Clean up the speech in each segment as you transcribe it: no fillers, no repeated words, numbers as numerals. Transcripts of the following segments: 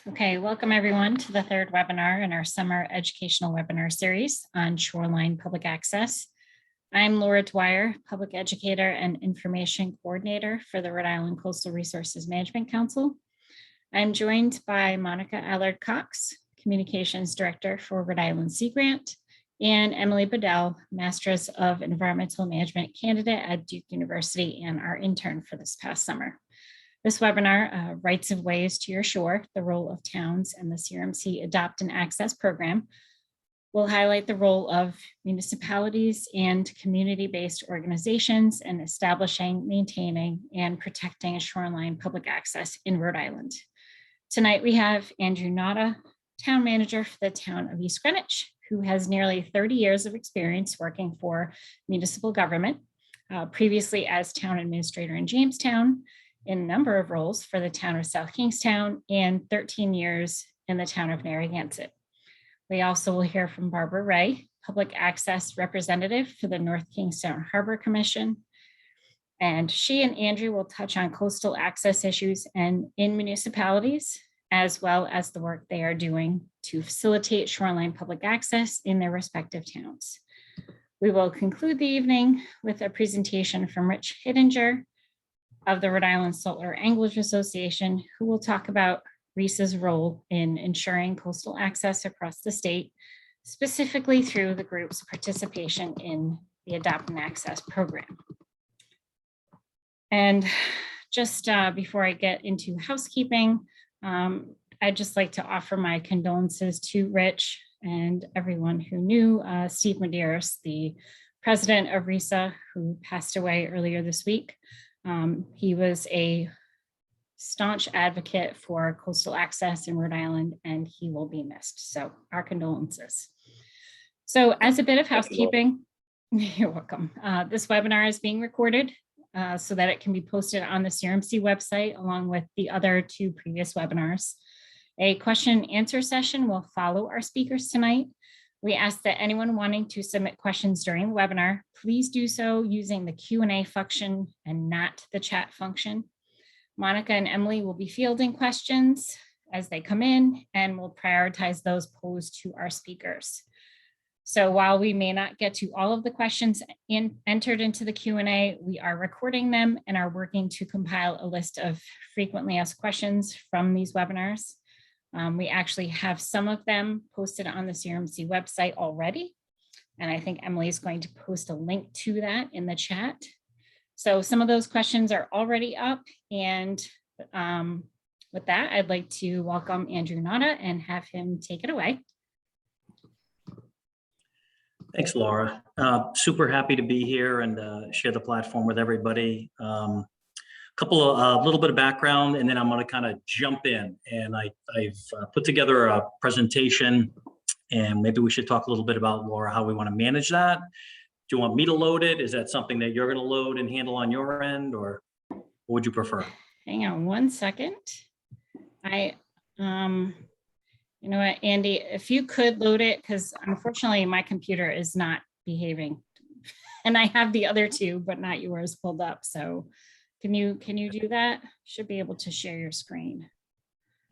Okay, welcome everyone to the third webinar in our summer educational webinar series on Shoreline Public Access. I'm Laura Dwyer, Public Educator and Information Coordinator for the Rhode Island Coastal Resources Management Council. I'm joined by Monica Allard-Cox, Communications Director for Rhode Island Sea Grant, and Emily Bedell, Master's of Environmental Management candidate at Duke University and our intern for this past summer. This webinar, Rights of Ways to Your Shore, the role of towns and the CRMC Adopt and Access program, will highlight the role of municipalities and community-based organizations in establishing, maintaining, and protecting shoreline public access in Rhode Island. Tonight we have Andrew Nota, Town Manager for the town of East Greenwich, who has nearly 30 years of experience working for municipal government, previously as Town Administrator in Jamestown, in a number of roles for the town of South Kingstown and 13 years in the town of Narragansett. We also will hear from Barbara Ray, Public Access Representative for the North Kingstown Harbor Commission. And she and Andrew will touch on coastal access issues and in municipalities, as well as the work they are doing to facilitate shoreline public access in their respective towns. We will conclude the evening with a presentation from Rich Hittinger of the Rhode Island Saltwater Anglers Association, who will talk about RISAA's role in ensuring coastal access across the state, specifically through the group's participation in the Adopt and Access program. And just before I get into housekeeping, I'd just like to offer my condolences to Rich and everyone who knew Steve Medeiros, the president of RISAA, who passed away earlier this week. He was a staunch advocate for coastal access in Rhode Island, and he will be missed. So our condolences. So as a bit of housekeeping, you're welcome. This webinar is being recorded so that it can be posted on the CRMC website along with the other two previous webinars. A question and answer session will follow our speakers tonight. We ask that anyone wanting to submit questions during the webinar, please do so using the Q&A function and not the chat function. Monica and Emily will be fielding questions as they come in, and we'll prioritize those posed to our speakers. So while we may not get to all of the questions entered into the Q&A, we are recording them and are working to compile a list of frequently asked questions from these webinars. We actually have some of them posted on the CRMC website already. And I think Emily is going to post a link to that in the chat. So some of those questions are already up. And with that, I'd like to welcome Andrew Nota and have him take it away. Thanks, Laura. Super happy to be here and share the platform with everybody. Little bit of background, and then I'm going to kind of jump in. And I've put together a presentation, and maybe we should talk a little bit about, Laura, how we want to manage that. Do you want me to load it? Is that something that you're going to load and handle on your end, or what would you prefer? Hang on one second. You know what, Andy, if you could load it, because unfortunately my computer is not behaving, and I have the other two, but not yours pulled up. So can you do that? Should be able to share your screen.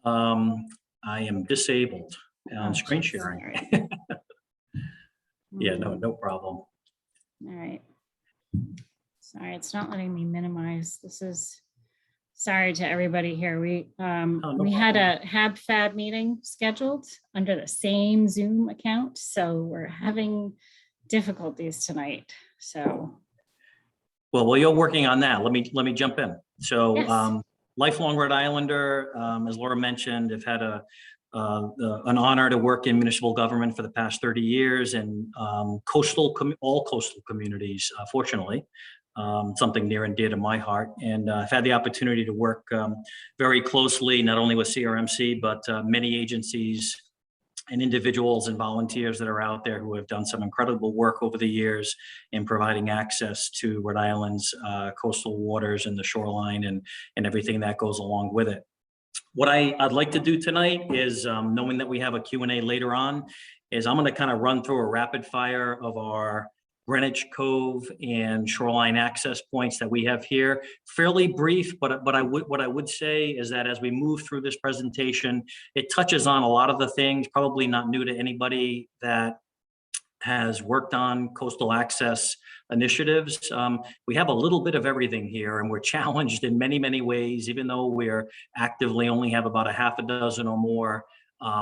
I am disabled on screen sharing. Right. Yeah, no problem. All right. Sorry, it's not letting me minimize. This is, sorry to everybody here. We had a HabFab meeting scheduled under the same Zoom account, so we're having difficulties tonight. So. Well, while you're working on that, let me jump in. So, yes. Lifelong Rhode Islander, as Laura mentioned, I've had an honor to work in municipal government for the past 30 years and all coastal communities, fortunately, something near and dear to my heart. And I've had the opportunity to work very closely, not only with CRMC, but many agencies and individuals and volunteers that are out there who have done some incredible work over the years in providing access to Rhode Island's coastal waters and the shoreline and everything that goes along with it. What I'd like to do tonight is, knowing that we have a Q&A later on, is I'm going to kind of run through a rapid fire of our Greenwich Cove and Shoreline access points that we have here. Fairly brief, but what I would say is that as we move through this presentation, it touches on a lot of the things, probably not new to anybody that has worked on coastal access initiatives. We have a little bit of everything here, and we're challenged in many, many ways, even though we're actively only have about a half a dozen or more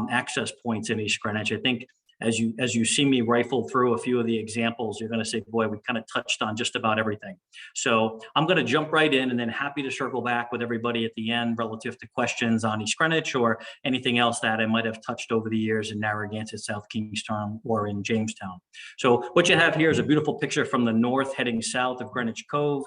access points in East Greenwich. I think as you see me rifle through a few of the examples, you're going to say, boy, we kind of touched on just about everything. So I'm going to jump right in, and then happy to circle back with everybody at the end relative to questions on East Greenwich or anything else that I might have touched over the years in Narragansett, South Kingstown, or in Jamestown. So what you have here is a beautiful picture from the north heading south of Greenwich Cove.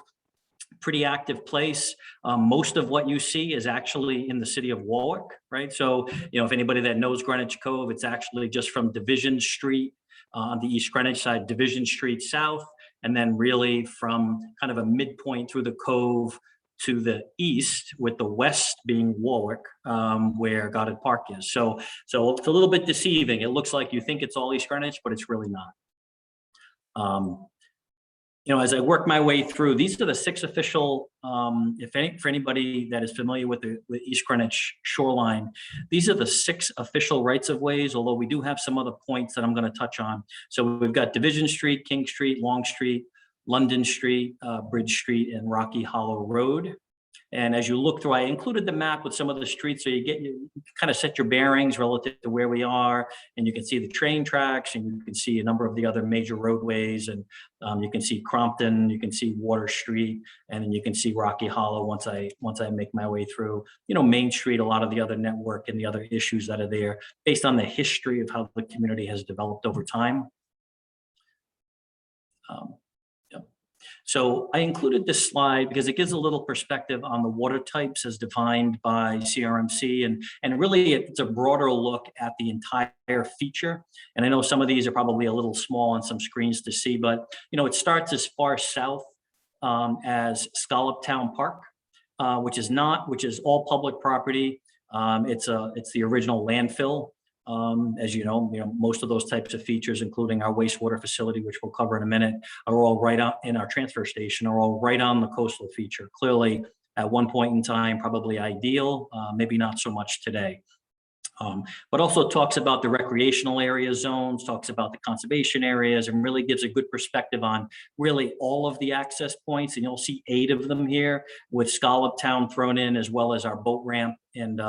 Pretty active place. Most of what you see is actually in the city of Walwarkey, right? So, if anybody that knows Greenwich Cove, it's actually just from Division Street on the East Greenwich side, Division Street south, and then really from kind of a midpoint through the cove to the east, with the west being Walwarkey, where Goddard Park is. So it's a little bit deceiving. It looks like you think it's all East Greenwich, but it's really not. As I work my way through, these are the 6 official, for anybody that is familiar with the East Greenwich shoreline, these are the 6 official rights of ways, although we do have some other points that I'm going to touch on. So we've got Division Street, King Street, Long Street, London Street, Bridge Street, and Rocky Hollow Road. And as you look through, I included the map with some of the streets, so you kind of set your bearings relative to where we are, and you can see the train tracks, and you can see a number of the other major roadways, and you can see Crompton, you can see Water Street, and then you can see Rocky Hollow once I make my way through, Main Street, a lot of the other network and the other issues that are there based on the history of how the community has developed over time. So I included this slide because it gives a little perspective on the water types as defined by CRMC, and really it's a broader look at the entire feature. And I know some of these are probably a little small on some screens to see, but it starts as far south as Scallop Town Park, which is all public property. It's the original landfill. As you know, most of those types of features, including our wastewater facility, which we'll cover in a minute, are all right on in our transfer station, are all right on the coastal feature. Clearly, at one point in time, probably ideal, maybe not so much today. But also talks about the recreational area zones, talks about the conservation areas, and really gives a good perspective on really all of the access points. And you'll see 8 of them here with Scallop Town thrown in, as well as our boat ramp and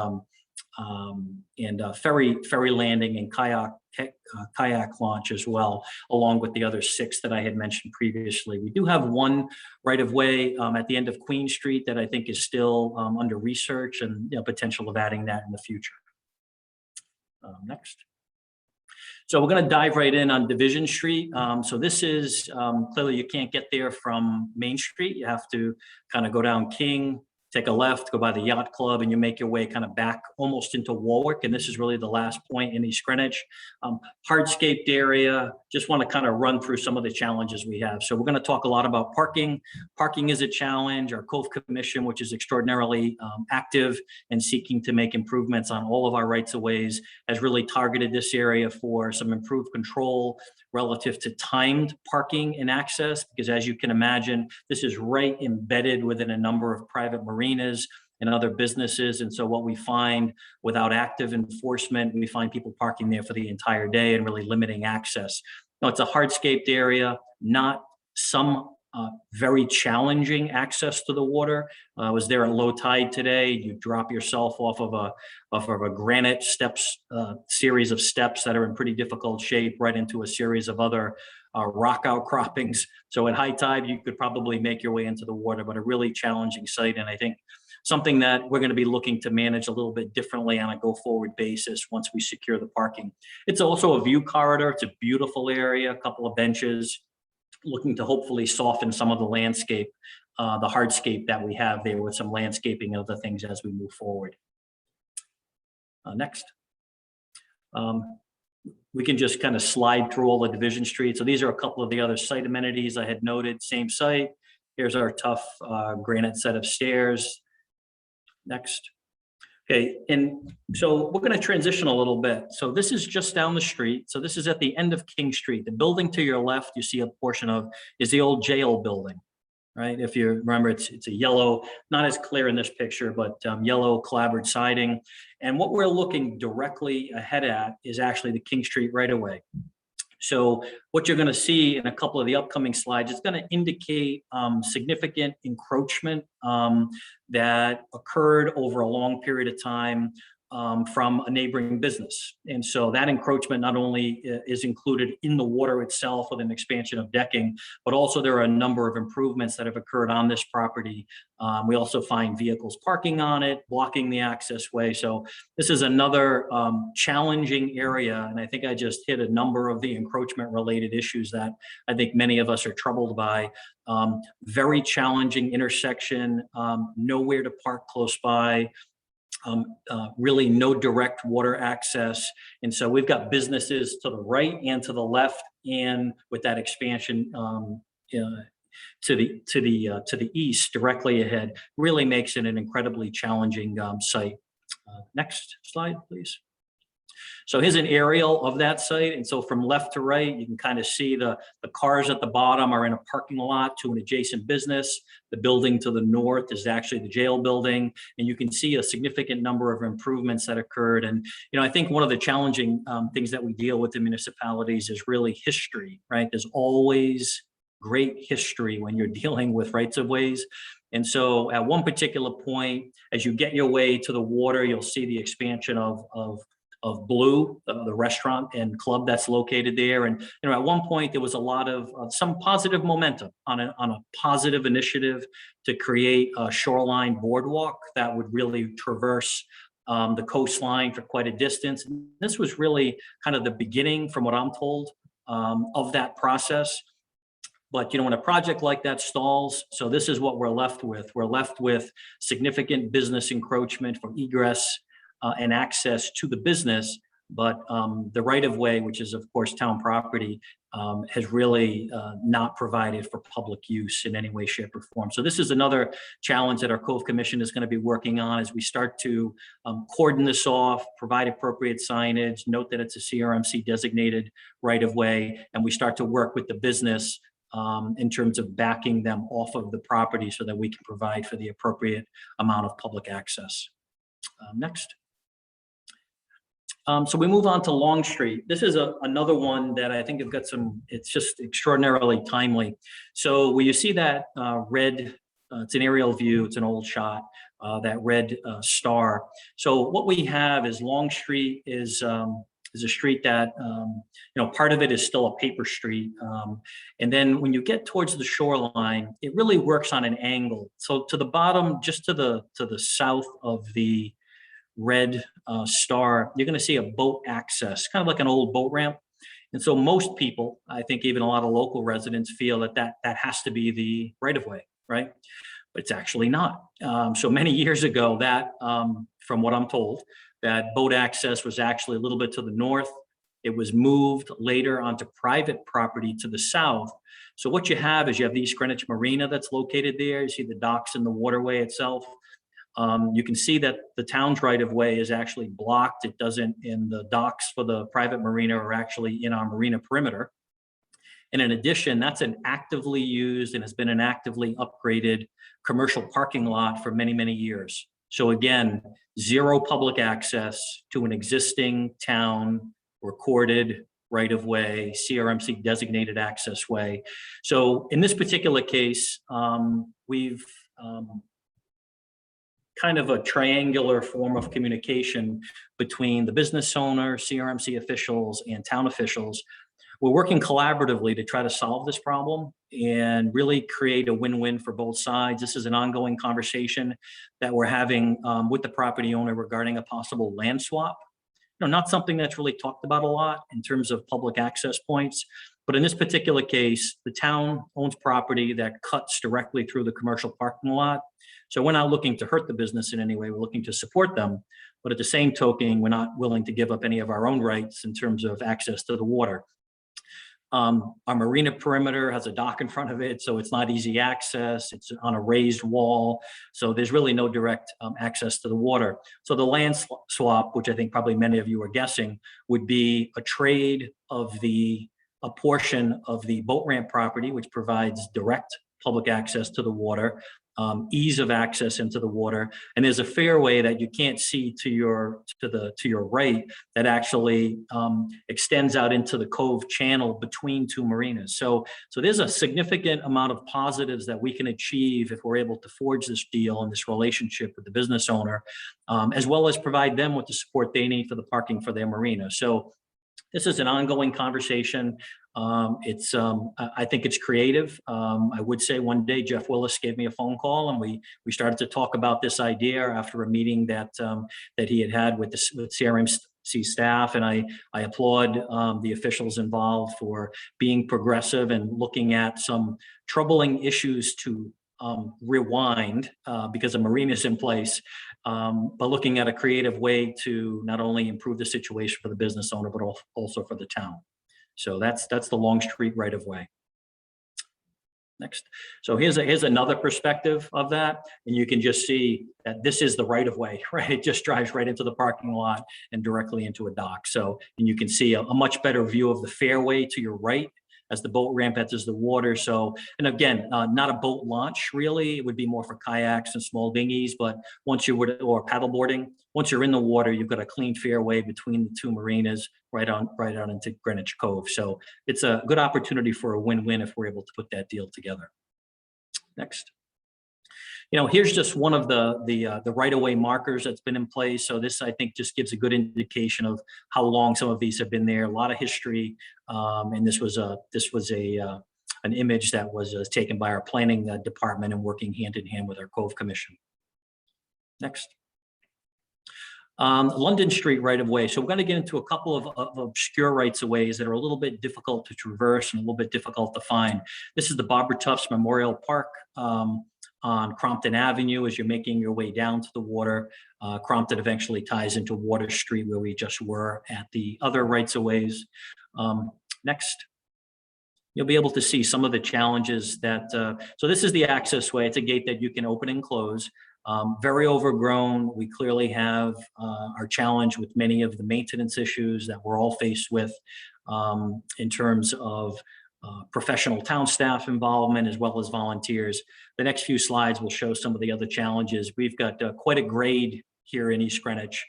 ferry landing and kayak launch as well, along with the other 6 that I had mentioned previously. We do have one right of way at the end of Queen Street that I think is still under research, and potential of adding that in the future. Next. So we're going to dive right in on Division Street. So this is clearly you can't get there from Main Street. You have to kind of go down King, take a left, go by the yacht club, and you make your way kind of back almost into Walwarkey. And this is really the last point in East Greenwich. Hardscaped area. Just want to kind of run through some of the challenges we have. So we're going to talk a lot about parking. Parking is a challenge. Our Cove Commission, which is extraordinarily active and seeking to make improvements on all of our rights of ways, has really targeted this area for some improved control relative to timed parking and access, because as you can imagine, this is right embedded within a number of private marinas and other businesses. And so what we find without active enforcement, we find people parking there for the entire day and really limiting access. Now, it's a hardscaped area, not some very challenging access to the water. I was there at low tide today. You drop yourself off of a granite steps, series of steps that are in pretty difficult shape, right into a series of other rock outcroppings. So at high tide, you could probably make your way into the water, but a really challenging site. And I think something that we're going to be looking to manage a little bit differently on a go-forward basis once we secure the parking. It's also a view corridor. It's a beautiful area, a couple of benches, looking to hopefully soften some of the landscape, the hardscape that we have there with some landscaping and other things as we move forward. Next. We can just kind of slide through all the Division Street. So these are a couple of the other site amenities I had noted, same site. Here's our tough granite set of stairs. Next. Okay, and so we're going to transition a little bit. So this is just down the street. So this is at the end of King Street. The building to your left, you see a portion of, is the old jail building, right? If you remember, it's a yellow, not as clear in this picture, but yellow clapboard siding. And what we're looking directly ahead at is actually the King Street right-of-way. So what you're going to see in a couple of the upcoming slides, it's going to indicate significant encroachment that occurred over a long period of time from a neighboring business. And so that encroachment not only is included in the water itself with an expansion of decking, but also there are a number of improvements that have occurred on this property. We also find vehicles parking on it, blocking the access way. So this is another challenging area. And I think I just hit a number of the encroachment related issues that I think many of us are troubled by. Very challenging intersection, nowhere to park close by. Really no direct water access. And so we've got businesses to the right and to the left, and with that expansion to the east directly ahead, really makes it an incredibly challenging site. Next slide, please. So here's an aerial of that site. And so from left to right, you can kind of see the cars at the bottom are in a parking lot to an adjacent business. The building to the north is actually the jail building. And you can see a significant number of improvements that occurred. And, you know, I think one of the challenging things that we deal with in municipalities is really history, right? There's always great history when you're dealing with rights of ways. And so at one particular point, as you get your way to the water, you'll see the expansion of Blue, the restaurant and club that's located there. And, you know, at one point there was a lot of some positive momentum on a positive initiative to create a shoreline boardwalk that would really traverse the coastline for quite a distance. And this was really kind of the beginning, from what I'm told, of that process. But, you know, when a project like that stalls, so this is what we're left with. We're left with significant business encroachment for egress and access to the business, but the right-of-way, which is of course town property, has really not provided for public use in any way, shape, or form. So this is another challenge that our Cove Commission is going to be working on as we start to cordon this off, provide appropriate signage, note that it's a CRMC designated right-of-way, and we start to work with the business in terms of backing them off of the property so that we can provide for the appropriate amount of public access. Next. So we move on to Long Street. This is another one that I think have got some, it's just extraordinarily timely. So where you see that red, it's an aerial view, it's an old shot, that red star. So what we have is Long Street is a street that, you know, part of it is still a paper street. And then when you get towards the shoreline, it really works on an angle. So to the bottom, just to the south of the red star, you're going to see a boat access, kind of like an old boat ramp. And so most people, I think even a lot of local residents, feel that has to be the right-of-way, right? But it's actually not. So many years ago, that, from what I'm told, that boat access was actually a little bit to the north. It was moved later onto private property to the south. So what you have is you have the East Greenwich Marina that's located there. You see the docks and the waterway itself. You can see that the town's right-of-way is actually blocked. It doesn't, in the docks for the private marina are actually in our marina perimeter. And in addition, that's an actively used and has been an actively upgraded commercial parking lot for many, many years. So again, zero public access to an existing town recorded right-of-way, CRMC designated access way. So in this particular case, we've kind of a triangular form of communication between the business owner, CRMC officials, and town officials. We're working collaboratively to try to solve this problem and really create a win-win for both sides. This is an ongoing conversation that we're having with the property owner regarding a possible land swap. You know, not something that's really talked about a lot in terms of public access points, but in this particular case, the town owns property that cuts directly through the commercial parking lot. So we're not looking to hurt the business in any way. We're looking to support them. But at the same token, we're not willing to give up any of our own rights in terms of access to the water. Our marina perimeter has a dock in front of it, so it's not easy access. It's on a raised wall, so there's really no direct access to the water. So the land swap, which I think probably many of you are guessing, would be a trade of a portion of the boat ramp property, which provides direct public access to the water, ease of access into the water, and there's a fairway that you can't see to your right that actually extends out into the cove channel between two marinas. So there's a significant amount of positives that we can achieve if we're able to forge this deal and this relationship with the business owner, as well as provide them with the support they need for the parking for their marina. So this is an ongoing conversation. I think it's creative. I would say one day Jeff Willis gave me a phone call, and we started to talk about this idea after a meeting that he had with CRMC staff, and I applaud the officials involved for being progressive and looking at some troubling issues to rewind because a marina is in place, but looking at a creative way to not only improve the situation for the business owner, but also for the town. So that's the Long Street right of way. Next. So here's another perspective of that, and you can just see that this is the right of way, right? It just drives right into the parking lot and directly into a dock. So, and you can see a much better view of the fairway to your right as the boat ramp enters the water. So, and again, not a boat launch really. It would be more for kayaks and small dinghies, but once you would, or paddleboarding, once you're in the water, you've got a clean fairway between the two marinas right on into Greenwich Cove. So it's a good opportunity for a win-win if we're able to put that deal together. Next. You know, here's just one of the right-of-way markers that's been in place. So this, I think, just gives a good indication of how long some of these have been there. A lot of history, and this was an image that was taken by our planning department and working hand in hand with our Cove Commission. Next. London Street right-of-way. So we're going to get into a couple of obscure rights-of-ways that are a little bit difficult to traverse and a little bit difficult to find. This is the Barbara Tufts Memorial Park on Crompton Avenue as you're making your way down to the water. Crompton eventually ties into Water Street where we just were at the other rights-of-ways. Next. You'll be able to see some of the challenges that, so this is the access way. It's a gate that you can open and close. Very overgrown. We clearly have our challenge with many of the maintenance issues that we're all faced with in terms of professional town staff involvement as well as volunteers. The next few slides will show some of the other challenges. We've got quite a grade here in East Greenwich,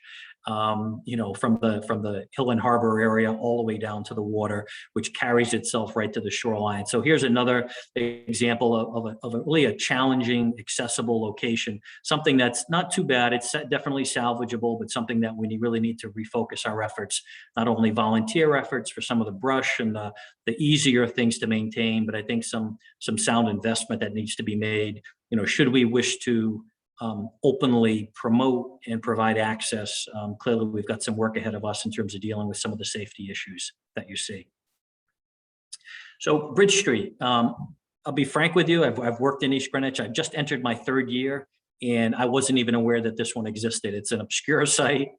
you know, from the Hill and Harbor area all the way down to the water, which carries itself right to the shoreline. So here's another example of really a challenging, accessible location, something that's not too bad. It's definitely salvageable, but something that we really need to refocus our efforts, not only volunteer efforts for some of the brush and the easier things to maintain, but I think some sound investment that needs to be made, you know, should we wish to openly promote and provide access. Clearly, we've got some work ahead of us in terms of dealing with some of the safety issues that you see. So Bridge Street, I'll be frank with you, I've worked in East Greenwich. I've just entered my third year, and I wasn't even aware that this one existed. It's an obscure site,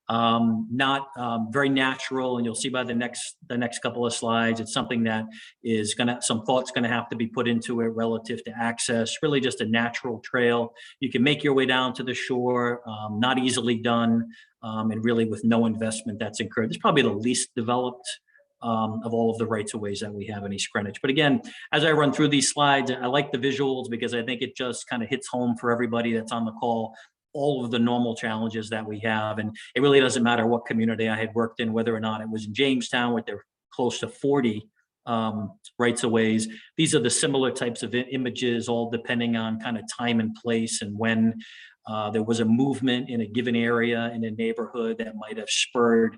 not very natural, and you'll see by the next couple of slides, it's something that is some thought's gonna have to be put into it relative to access, really just a natural trail. You can make your way down to the shore, not easily done, and really with no investment that's incurred. It's probably the least developed of all of the rights-of-ways that we have in East Greenwich. But again, as I run through these slides, I like the visuals because I think it just kind of hits home for everybody that's on the call, all of the normal challenges that we have. And it really doesn't matter what community I had worked in, whether or not it was in Jamestown with their close to 40 rights-of-ways. These are the similar types of images, all depending on kind of time and place and when there was a movement in a given area in a neighborhood that might have spurred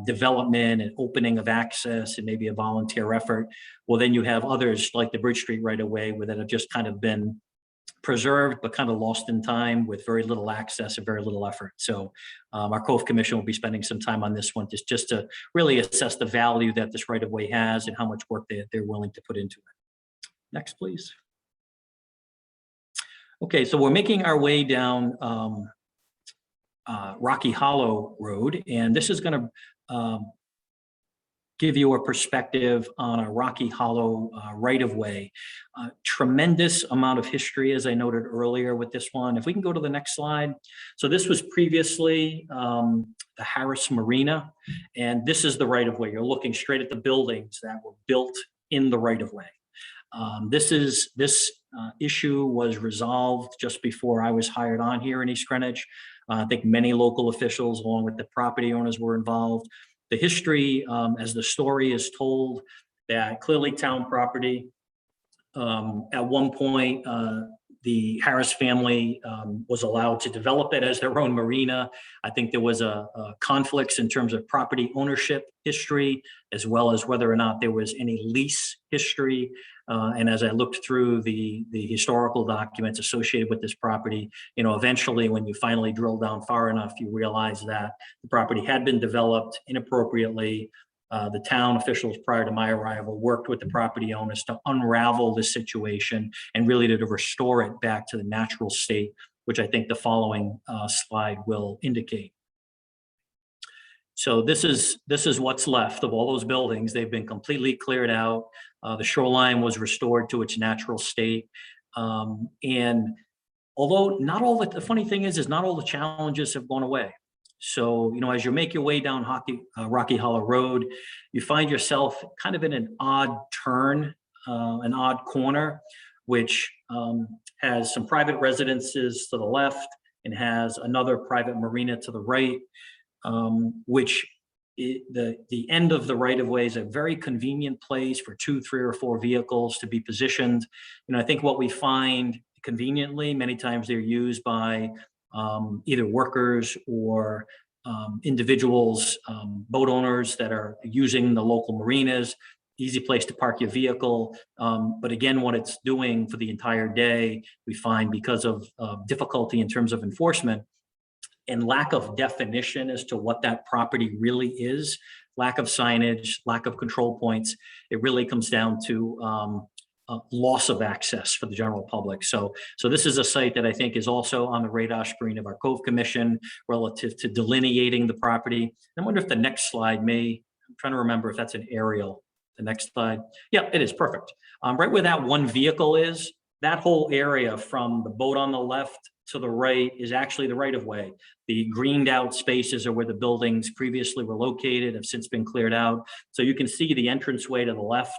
development and opening of access and maybe a volunteer effort. Well, then you have others like the Bridge Street right away that have just kind of been preserved but kind of lost in time with very little access and very little effort. So our Cove Commission will be spending some time on this one just to really assess the value that this right of way has and how much work they're willing to put into it. Next, please. Okay, so we're making our way down Rocky Hollow Road, and this is going to give you a perspective on a Rocky Hollow right-of-way. Tremendous amount of history, as I noted earlier with this one. If we can go to the next slide. So this was previously the Harris Marina, and this is the right-of-way. You're looking straight at the buildings that were built in the right-of-way. This issue was resolved just before I was hired on here in East Greenwich. I think many local officials, along with the property owners, were involved. The history, as the story is told, that clearly town property. At one point, the Harris family was allowed to develop it as their own marina. I think there was a conflicts in terms of property ownership history, as well as whether or not there was any lease history. And as I looked through the historical documents associated with this property, you know, eventually when you finally drill down far enough, you realize that the property had been developed inappropriately. The town officials prior to my arrival worked with the property owners to unravel this situation and really to restore it back to the natural state, which I think the following slide will indicate. So this is what's left of all those buildings. They've been completely cleared out. The shoreline was restored to its natural state. And although not all the funny thing is not all the challenges have gone away. So, you know, as you make your way down Rocky Hollow Road, you find yourself kind of in an odd turn, an odd corner, which has some private residences to the left and has another private marina to the right, which the end of the right-of-way is a very convenient place for 2, 3, or 4 vehicles to be positioned. You know, I think what we find conveniently, many times they're used by either workers or individuals, boat owners that are using the local marinas. Easy place to park your vehicle. But again, what it's doing for the entire day, we find because of difficulty in terms of enforcement and lack of definition as to what that property really is, lack of signage, lack of control points, it really comes down to loss of access for the general public. So this is a site that I think is also on the radar screen of our Cove Commission relative to delineating the property. I wonder if the next slide I'm trying to remember if that's an aerial. The next slide. Yeah, it is perfect. Right where that one vehicle is, that whole area from the boat on the left to the right is actually the right-of-way. The greened out spaces are where the buildings previously were located, have since been cleared out. So you can see the entranceway to the left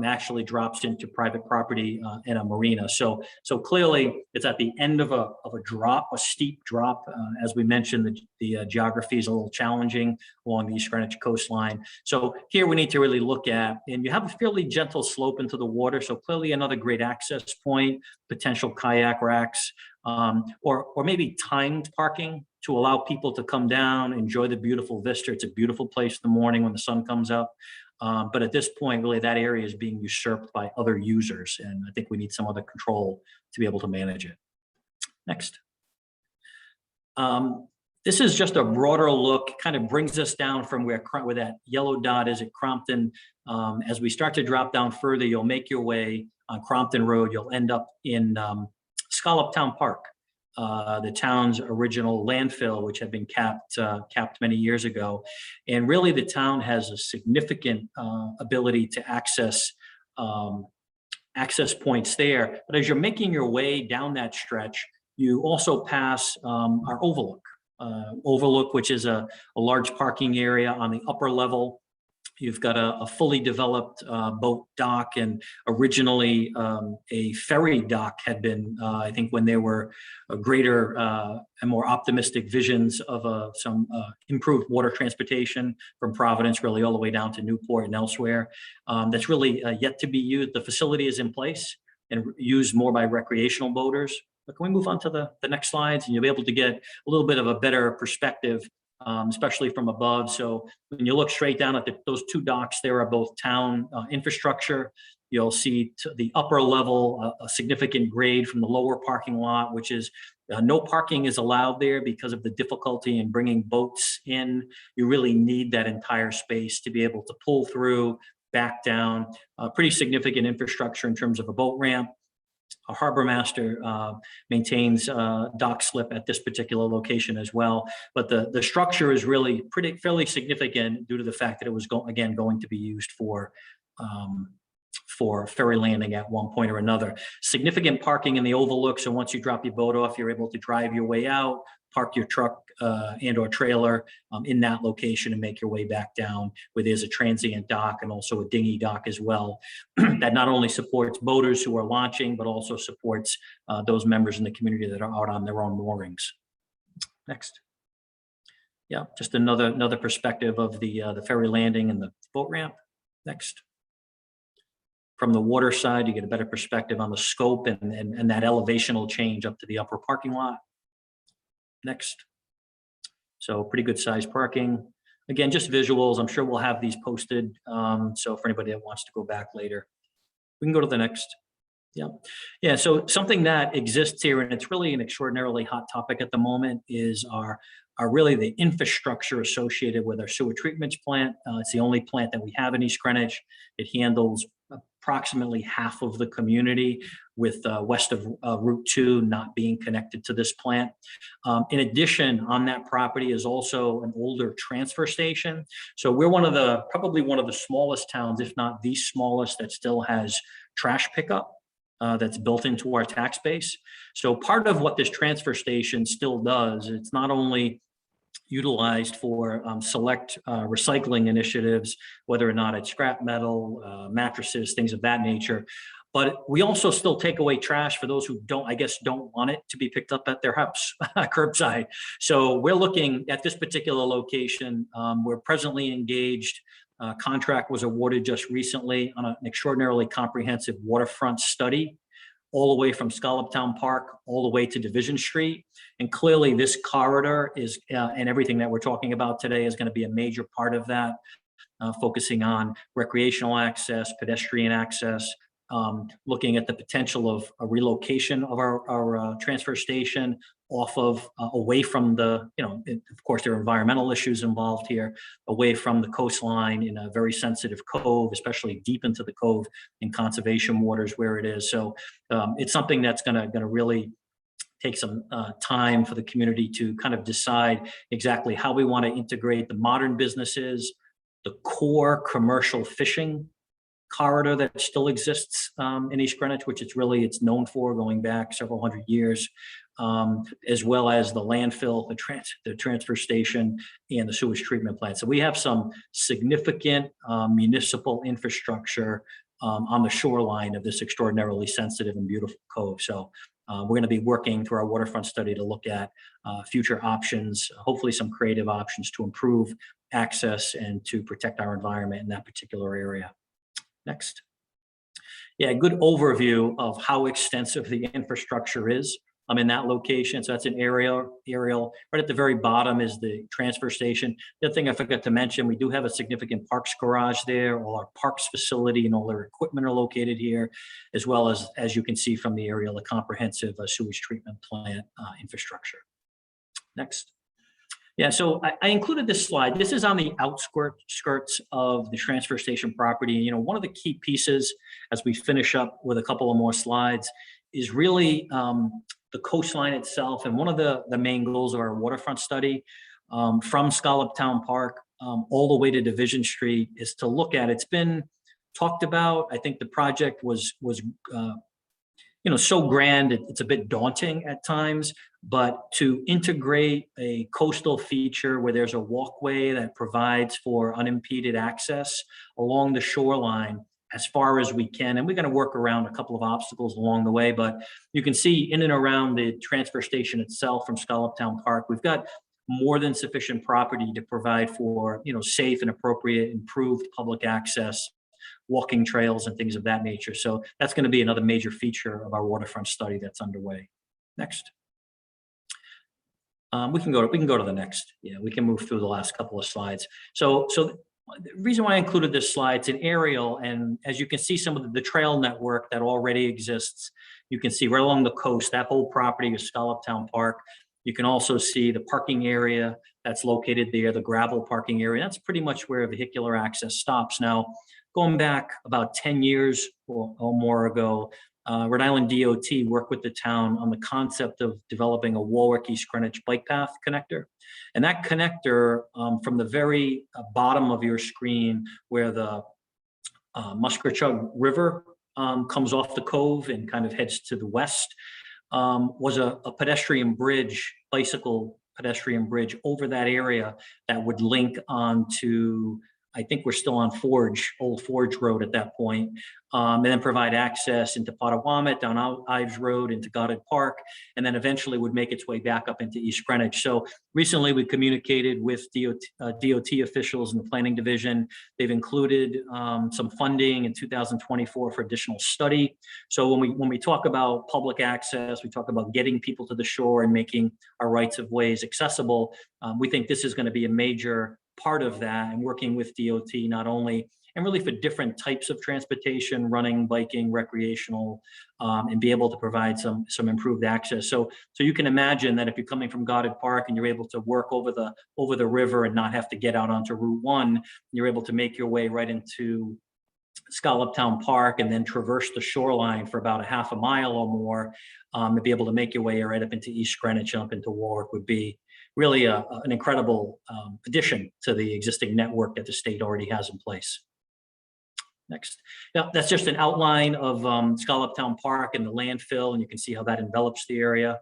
actually drops into private property in a marina. So clearly it's at the end of a drop, a steep drop. As we mentioned, the geography is a little challenging along the East Greenwich coastline. So here we need to really look at, and you have a fairly gentle slope into the water. So clearly another great access point, potential kayak racks, or maybe timed parking to allow people to come down, enjoy the beautiful vista. It's a beautiful place in the morning when the sun comes up. But at this point, really, that area is being usurped by other users. And I think we need some other control to be able to manage it. Next. This is just a broader look, kind of brings us down from where that yellow dot is at Crompton. As we start to drop down further, you'll make your way on Crompton Road. You'll end up in Scallop Town Park, the town's original landfill, which had been capped many years ago. And really the town has a significant ability to access points there. But as you're making your way down that stretch, you also pass our Overlook, which is a large parking area on the upper level. You've got a fully developed boat dock, and originally a ferry dock had been, I think when there were a greater and more optimistic visions of some improved water transportation from Providence really all the way down to Newport and elsewhere. That's really yet to be used. The facility is in place and used more by recreational boaters. But can we move on to the next slides, and you'll be able to get a little bit of a better perspective, especially from above. So when you look straight down at those 2 docks, there are both town infrastructure. You'll see to the upper level a significant grade from the lower parking lot, which is no parking is allowed there because of the difficulty in bringing boats in. You really need that entire space to be able to pull through, back down. Pretty significant infrastructure in terms of a boat ramp. Our harbor master maintains dock slip at this particular location as well. But the structure is really fairly significant due to the fact that it was going to be used for ferry landing at one point or another. Significant parking in the overlook. So once you drop your boat off, you're able to drive your way out, park your truck and or trailer in that location and make your way back down, where there's a transient dock and also a dinghy dock as well that not only supports boaters who are launching, but also supports those members in the community that are out on their own moorings. Next. Yeah, just another perspective of the ferry landing and the boat ramp. Next. From the water side, you get a better perspective on the scope and that elevational change up to the upper parking lot. Next. So pretty good size parking. Again, just visuals. I'm sure we'll have these posted. So for anybody that wants to go back later, we can go to the next. Yeah. Yeah. So something that exists here, and it's really an extraordinarily hot topic at the moment, is our really the infrastructure associated with our sewer treatment plant. It's the only plant that we have in East Greenwich. It handles approximately half of the community, with west of Route 2 not being connected to this plant. In addition, on that property is also an older transfer station. So we're probably one of the smallest towns, if not the smallest, that still has trash pickup that's built into our tax base. So part of what this transfer station still does, it's not only utilized for select recycling initiatives, whether or not it's scrap metal, mattresses, things of that nature. But we also still take away trash for those who don't want it to be picked up at their house, curbside. So we're looking at this particular location. We're presently engaged. Contract was awarded just recently on an extraordinarily comprehensive waterfront study, all the way from Scallop Town Park, all the way to Division Street. And clearly this corridor is, and everything that we're talking about today is going to be a major part of that, focusing on recreational access, pedestrian access, looking at the potential of a relocation of our transfer station off of, away from the, of course, there are environmental issues involved here, away from the coastline in a very sensitive cove, especially deep into the cove in conservation waters where it is. So it's something that's gonna really take some time for the community to kind of decide exactly how we want to integrate the modern businesses, the core commercial fishing corridor that still exists in East Greenwich, which it's known for going back several hundred years, as well as the landfill, the transfer station, and the sewage treatment plant. So we have some significant municipal infrastructure on the shoreline of this extraordinarily sensitive and beautiful cove. So we're going to be working through our waterfront study to look at future options, hopefully some creative options to improve access and to protect our environment in that particular area. Next. Yeah, good overview of how extensive the infrastructure is in that location. So that's an aerial. Right at the very bottom is the transfer station. The other thing I forgot to mention, we do have a significant parks garage there. All our parks facility and all their equipment are located here, as well as you can see from the aerial, a comprehensive sewage treatment plant infrastructure. Next. Yeah, so I included this slide. This is on the outskirts of the transfer station property. One of the key pieces as we finish up with a couple of more slides is really the coastline itself. And one of the main goals of our waterfront study from Scallop Town Park all the way to Division Street is to look at, it's been talked about. I think the project was so grand, it's a bit daunting at times, but to integrate a coastal feature where there's a walkway that provides for unimpeded access along the shoreline as far as we can. And we're going to work around a couple of obstacles along the way, but you can see in and around the transfer station itself from Scallop Town Park, we've got more than sufficient property to provide for, safe and appropriate, improved public access, walking trails and things of that nature. So that's going to be another major feature of our waterfront study that's underway. Next. We can go to the next. Yeah, we can move through the last couple of slides. So the reason why I included this slide, it's an aerial, and as you can see some of the trail network that already exists, you can see right along the coast, that whole property is Scallop Town Park. You can also see the parking area that's located there, the gravel parking area. That's pretty much where vehicular access stops. Now, going back about 10 years or more ago, Rhode Island DOT worked with the town on the concept of developing a Walwarkey Screenage bike path connector. And that connector, from the very bottom of your screen where the Muskerchug River comes off the cove and kind of heads to the west, was a pedestrian bridge, bicycle pedestrian bridge over that area that would link onto, I think we're still on Old Forge Road at that point, and then provide access into Potawatomi, down Ives Road, into Goddard Park, and then eventually would make its way back up into East Greenwich. So recently we communicated with DOT officials in the planning division. They've included some funding in 2024 for additional study. So when we talk about public access, we talk about getting people to the shore and making our rights of ways accessible. We think this is going to be a major part of that, and working with DOT not only, and really for different types of transportation, running, biking, recreational, and be able to provide some improved access. So you can imagine that if you're coming from Goddard Park and you're able to work over the river and not have to get out onto Route 1, you're able to make your way right into Scallop Town Park and then traverse the shoreline for about a half a mile or more, and be able to make your way right up into East Greenwich and up into Warwick would be really an incredible addition to the existing network that the state already has in place. Next. Now, that's just an outline of Scallop Town Park and the landfill, and you can see how that envelops the area.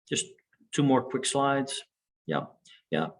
Just two more quick slides. Yeah.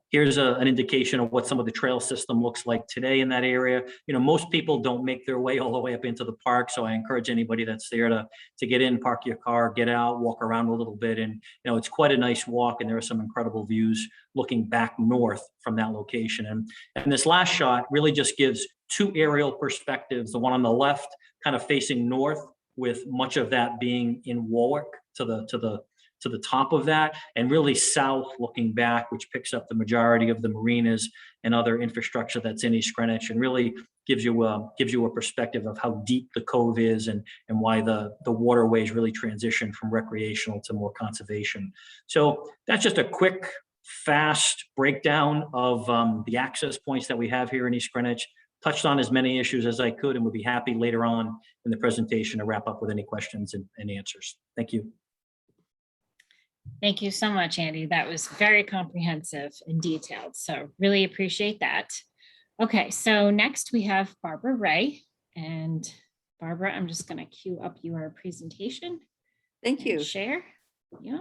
Here's an indication of what some of the trail system looks like today in that area. You know, most people don't make their way all the way up into the park, so I encourage anybody that's there to get in, park your car, get out, walk around a little bit, and you know, it's quite a nice walk, and there are some incredible views looking back north from that location. And this last shot really just gives two aerial perspectives. The one on the left, kind of facing north, with much of that being in Warwick to the top of that, and really south looking back, which picks up the majority of the marinas and other infrastructure that's in East Greenwich, and really gives you a perspective of how deep the cove is and why the waterways really transition from recreational to more conservation. So that's just a quick, fast breakdown of the access points that we have here in East Greenwich. Touched on as many issues as I could, and would be happy later on in the presentation to wrap up with any questions and answers. Thank you. Thank you so much, Andy. That was very comprehensive and detailed, so really appreciate that. Okay, so next we have Barbara Ray. And Barbara, I'm just going to queue up your presentation. Thank you. Share. Yeah.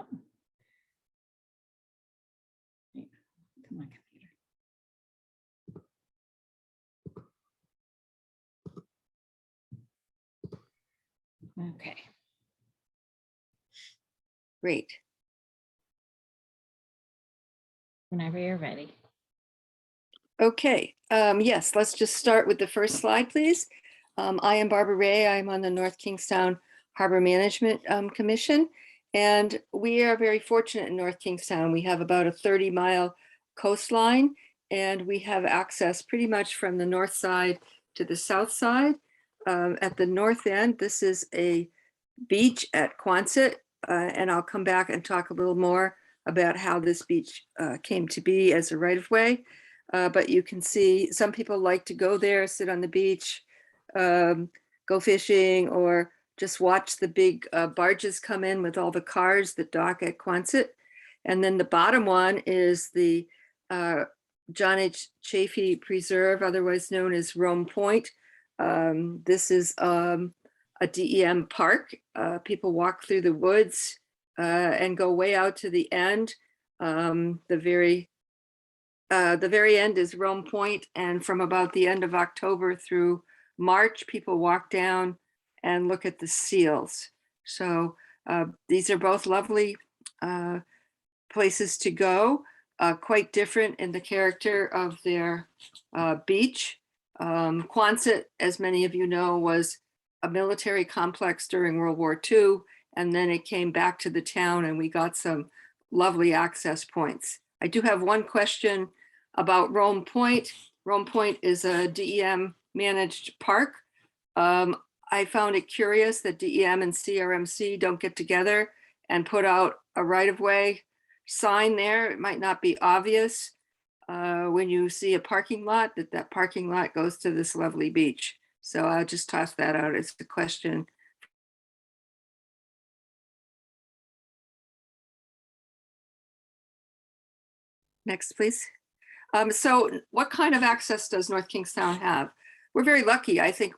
Come on, computer. Okay. Great. Whenever you're ready. Okay, yes, let's just start with the first slide, please. I am Barbara Ray. I'm on the North Kingstown Harbor Management Commission, and we are very fortunate in North Kingstown. We have about a 30-mile coastline, and we have access pretty much from the north side to the south side. At the north end, this is a beach at Quonset, and I'll come back and talk a little more about how this beach came to be as a right-of-way. But you can see some people like to go there, sit on the beach, go fishing, or just watch the big barges come in with all the cars that dock at Quonset. And then the bottom one is the John H. Chafee Preserve, otherwise known as Rome Point. This is a DEM park. People walk through the woods and go way out to the end. The very end is Rome Point, and from about the end of October through March, people walk down and look at the seals. So these are both lovely places to go, quite different in the character of their beach. Quonset, as many of you know, was a military complex during World War II, and then it came back to the town, and we got some lovely access points. I do have one question about Rome Point. Rome Point is a DEM managed park. I found it curious that DEM and CRMC don't get together and put out a right-of-way sign there. It might not be obvious when you see a parking lot that parking lot goes to this lovely beach. So I'll just toss that out as a question Next, please. So what kind of access does North Kingstown have? We're very lucky. I think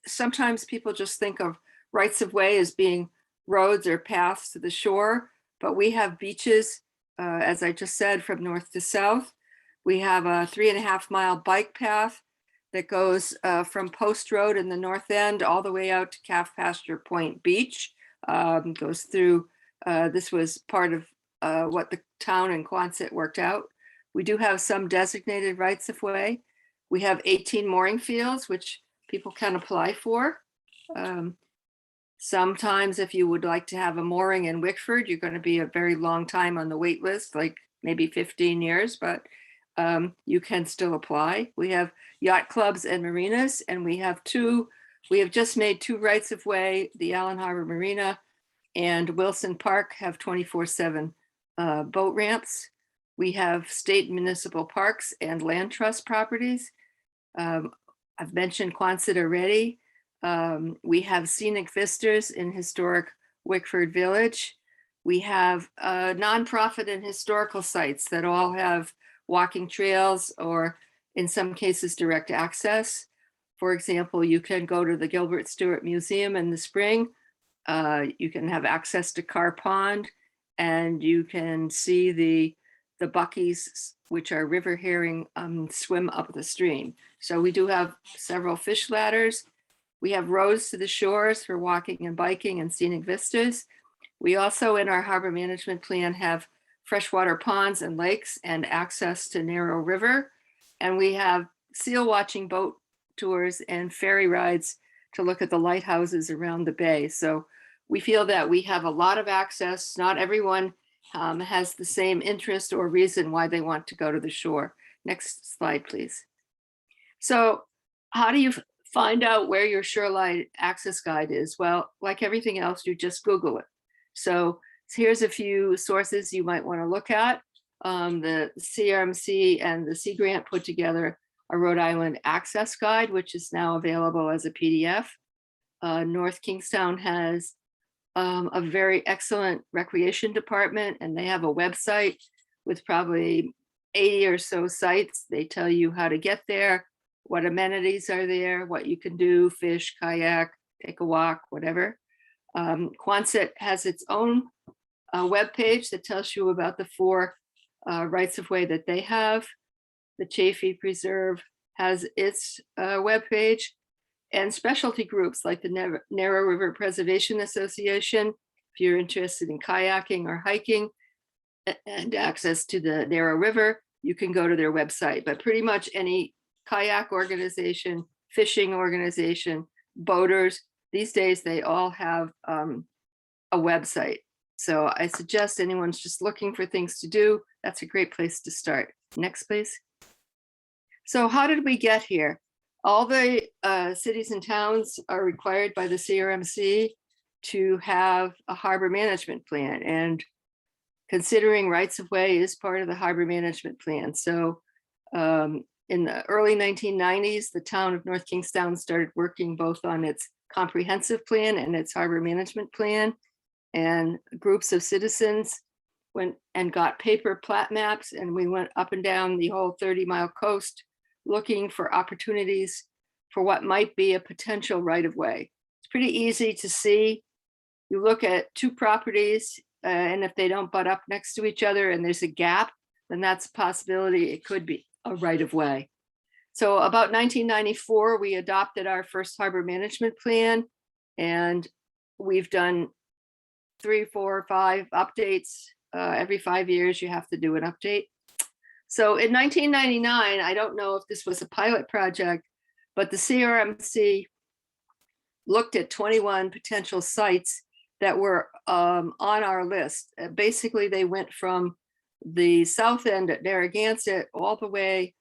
sometimes people just think of rights of way as being roads or paths to the shore, but we have beaches, as I just said, from north to south. We have a 3.5-mile bike path that goes from Post Road in the north end all the way out to Calf Pasture Point Beach. Goes through, this was part of what the town and Quonset worked out. We do have some designated rights of way. We have 18 mooring fields, which people can apply for. Sometimes if you would like to have a mooring in Wickford, you're going to be a very long time on the wait list, like maybe 15 years, but you can still apply. We have yacht clubs and marinas, and we have just made 2 rights of way. The Allen Harbor Marina and Wilson Park have 24/7 boat ramps. We have state municipal parks and land trust properties. I've mentioned Quonset already. We have scenic vistas in historic Wickford Village. We have nonprofit and historical sites that all have walking trails or in some cases direct access. For example, you can go to the Gilbert Stuart Museum in the spring. You can have access to Carr Pond, and you can see the buckies, which are river herring, swim up the stream. So we do have several fish ladders. We have roads to the shores for walking and biking and scenic vistas. We also, in our harbor management plan, have freshwater ponds and lakes and access to Narrow River. And we have seal watching boat tours and ferry rides to look at the lighthouses around the bay. So we feel that we have a lot of access. Not everyone has the same interest or reason why they want to go to the shore. Next slide, please. So how do you find out where your shoreline access guide is? Well, like everything else, you just Google it. So here's a few sources you might want to look at. The CRMC and the Sea Grant put together a Rhode Island access guide, which is now available as a PDF. North Kingstown has a very excellent recreation department, and they have a website with probably 80 or so sites. They tell you how to get there, what amenities are there, what you can do, fish, kayak, take a walk, whatever. Quonset has its own webpage that tells you about the 4 rights of way that they have. The Chaffee Preserve has its webpage, and specialty groups like the Narrow River Preservation Association, if you're interested in kayaking or hiking and access to the Narrow River, you can go to their website. But pretty much any kayak organization, fishing organization, boaters, these days they all have a website. So I suggest anyone's just looking for things to do, that's a great place to start. Next, please. So how did we get here? All the cities and towns are required by the CRMC to have a harbor management plan, and considering rights of way is part of the harbor management plan. So in the early 1990s, the town of North Kingstown started working both on its comprehensive plan and its harbor management plan, and groups of citizens went and got paper plat maps, and we went up and down the whole 30-mile coast looking for opportunities for what might be a potential right of way. It's pretty easy to see. You look at 2 properties, and if they don't butt up next to each other and there's a gap, then that's a possibility it could be a right of way. So about 1994, we adopted our first harbor management plan, and we've done 3, 4, 5 updates. Every 5 years, you have to do an update. So in 1999, I don't know if this was a pilot project, but the CRMC looked at 21 potential sites that were on our list. Basically, they went from the south end at Narragansett all the way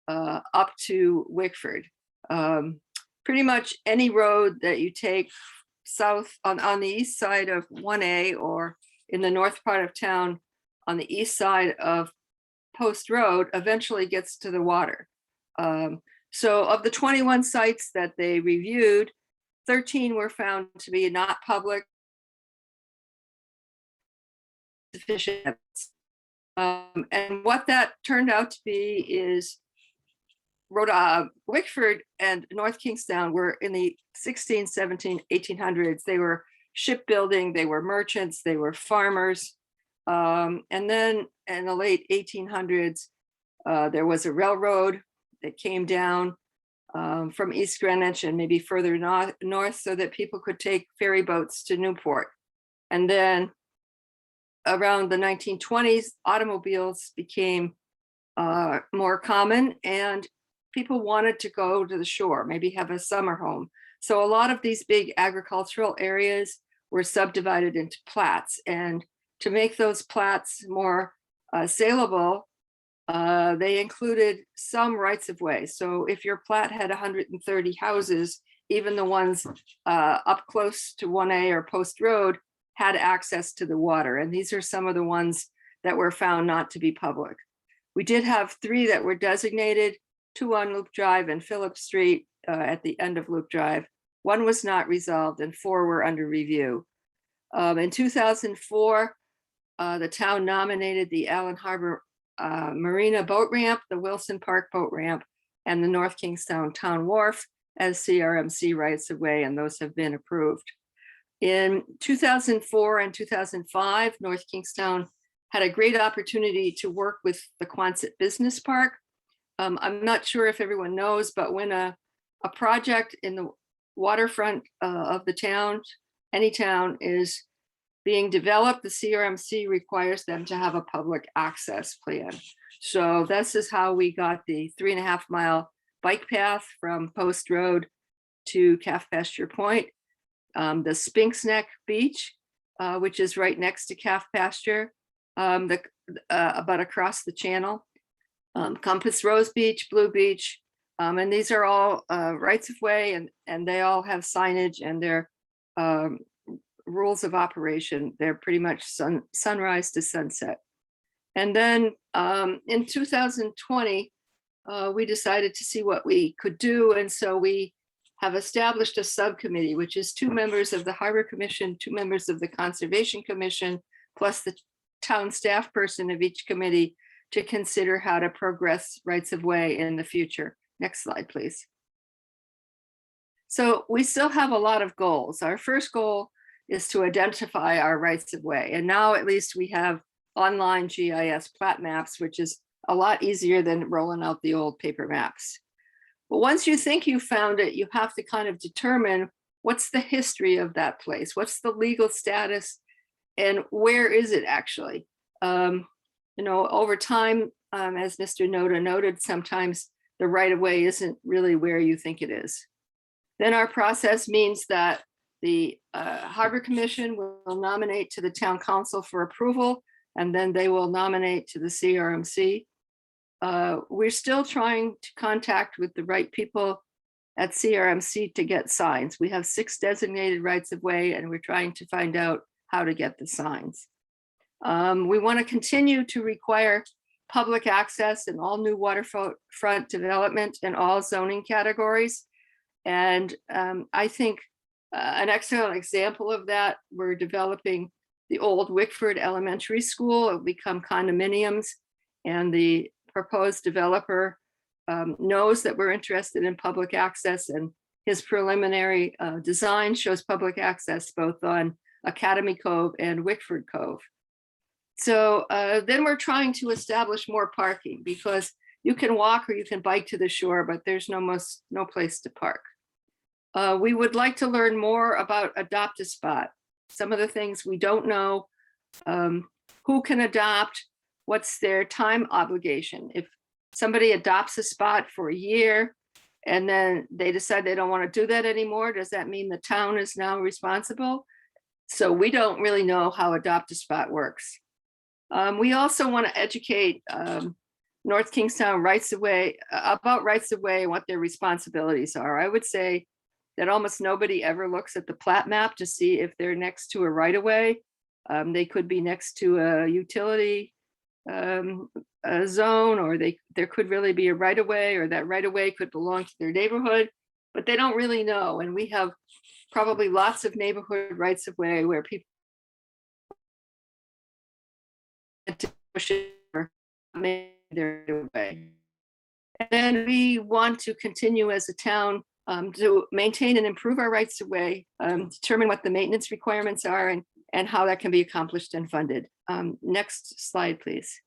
up to Wickford. Pretty much any road that you take south on the east side of 1A or in the north part of town on the east side of Post Road eventually gets to the water. So of the 21 sites that they reviewed, 13 were found to be not public sufficient evidence. And what that turned out to be is Wickford and North Kingstown were in the 16, 17, 1800s. They were shipbuilding, they were merchants, they were farmers. And then in the late 1800s, there was a railroad that came down from East Greenwich and maybe further north so that people could take ferry boats to Newport. And then around the 1920s, automobiles became more common and people wanted to go to the shore, maybe have a summer home. So a lot of these big agricultural areas were subdivided into plats, and to make those plats more saleable, they included some rights of way. So if your plat had 130 houses, even the ones up close to 1A or Post Road had access to the water. And these are some of the ones that were found not to be public. We did have 3 that were designated, 2 on Loop Drive and Phillip Street at the end of Loop Drive. 1 was not resolved and 4 were under review. In 2004, the town nominated the Allen Harbor Marina boat ramp, the Wilson Park boat ramp, and the North Kingstown Town Wharf as CRMC rights of way, and those have been approved. In 2004 and 2005, North Kingstown had a great opportunity to work with the Quonset Business Park. I'm not sure if everyone knows, but when a project in the waterfront of the town, any town, is being developed, the CRMC requires them to have a public access plan. So this is how we got the 3.5-mile bike path from Post Road to Calf Pasture Point, the Sphinx Neck Beach, which is right next to Calf Pasture, about across the channel, Compass Rose Beach, Blue Beach, and these are all rights of way, and they all have signage and their rules of operation. They're pretty much sunrise to sunset. And then in 2020, we decided to see what we could do. And so we have established a subcommittee, which is 2 members of the Harbor Commission, 2 members of the Conservation Commission, plus the town staff person of each committee to consider how to progress rights of way in the future. Next slide, please. So we still have a lot of goals. Our first goal is to identify our rights of way. And now at least we have online GIS plat maps, which is a lot easier than rolling out the old paper maps. But once you think you found it, you have to kind of determine what's the history of that place, what's the legal status, and where is it actually? Over time, as Mr. Nota noted, sometimes the right of way isn't really where you think it is. Then our process means that the Harbor Commission will nominate to the Town Council for approval, and then they will nominate to the CRMC. We're still trying to contact with the right people at CRMC to get signs. We have 6 designated rights of way, and we're trying to find out how to get the signs. We want to continue to require public access in all new waterfront development in all zoning categories. And I think an excellent example of that, we're developing the old Wickford Elementary School. It'll become condominiums, and the proposed developer knows that we're interested in public access, and his preliminary design shows public access both on Academy Cove and Wickford Cove. So then we're trying to establish more parking, because you can walk or you can bike to the shore, but there's no place to park. We would like to learn more about Adopt a Spot. Some of the things we don't know, who can adopt, what's their time obligation. If somebody adopts a spot for a year and then they decide they don't want to do that anymore, does that mean the town is now responsible? So we don't really know how Adopt a Spot works. We also want to educate North Kingstown rights of way about rights of way and what their responsibilities are. I would say that almost nobody ever looks at the plat map to see if they're next to a right of way. They could be next to a utility zone, or there could really be a right of way, or that right of way could belong to their neighborhood, but they don't really know. And we have probably lots of neighborhood rights of way where people their way. And then we want to continue as a town to maintain and improve our rights of way, determine what the maintenance requirements are and how that can be accomplished and funded. Next slide, please.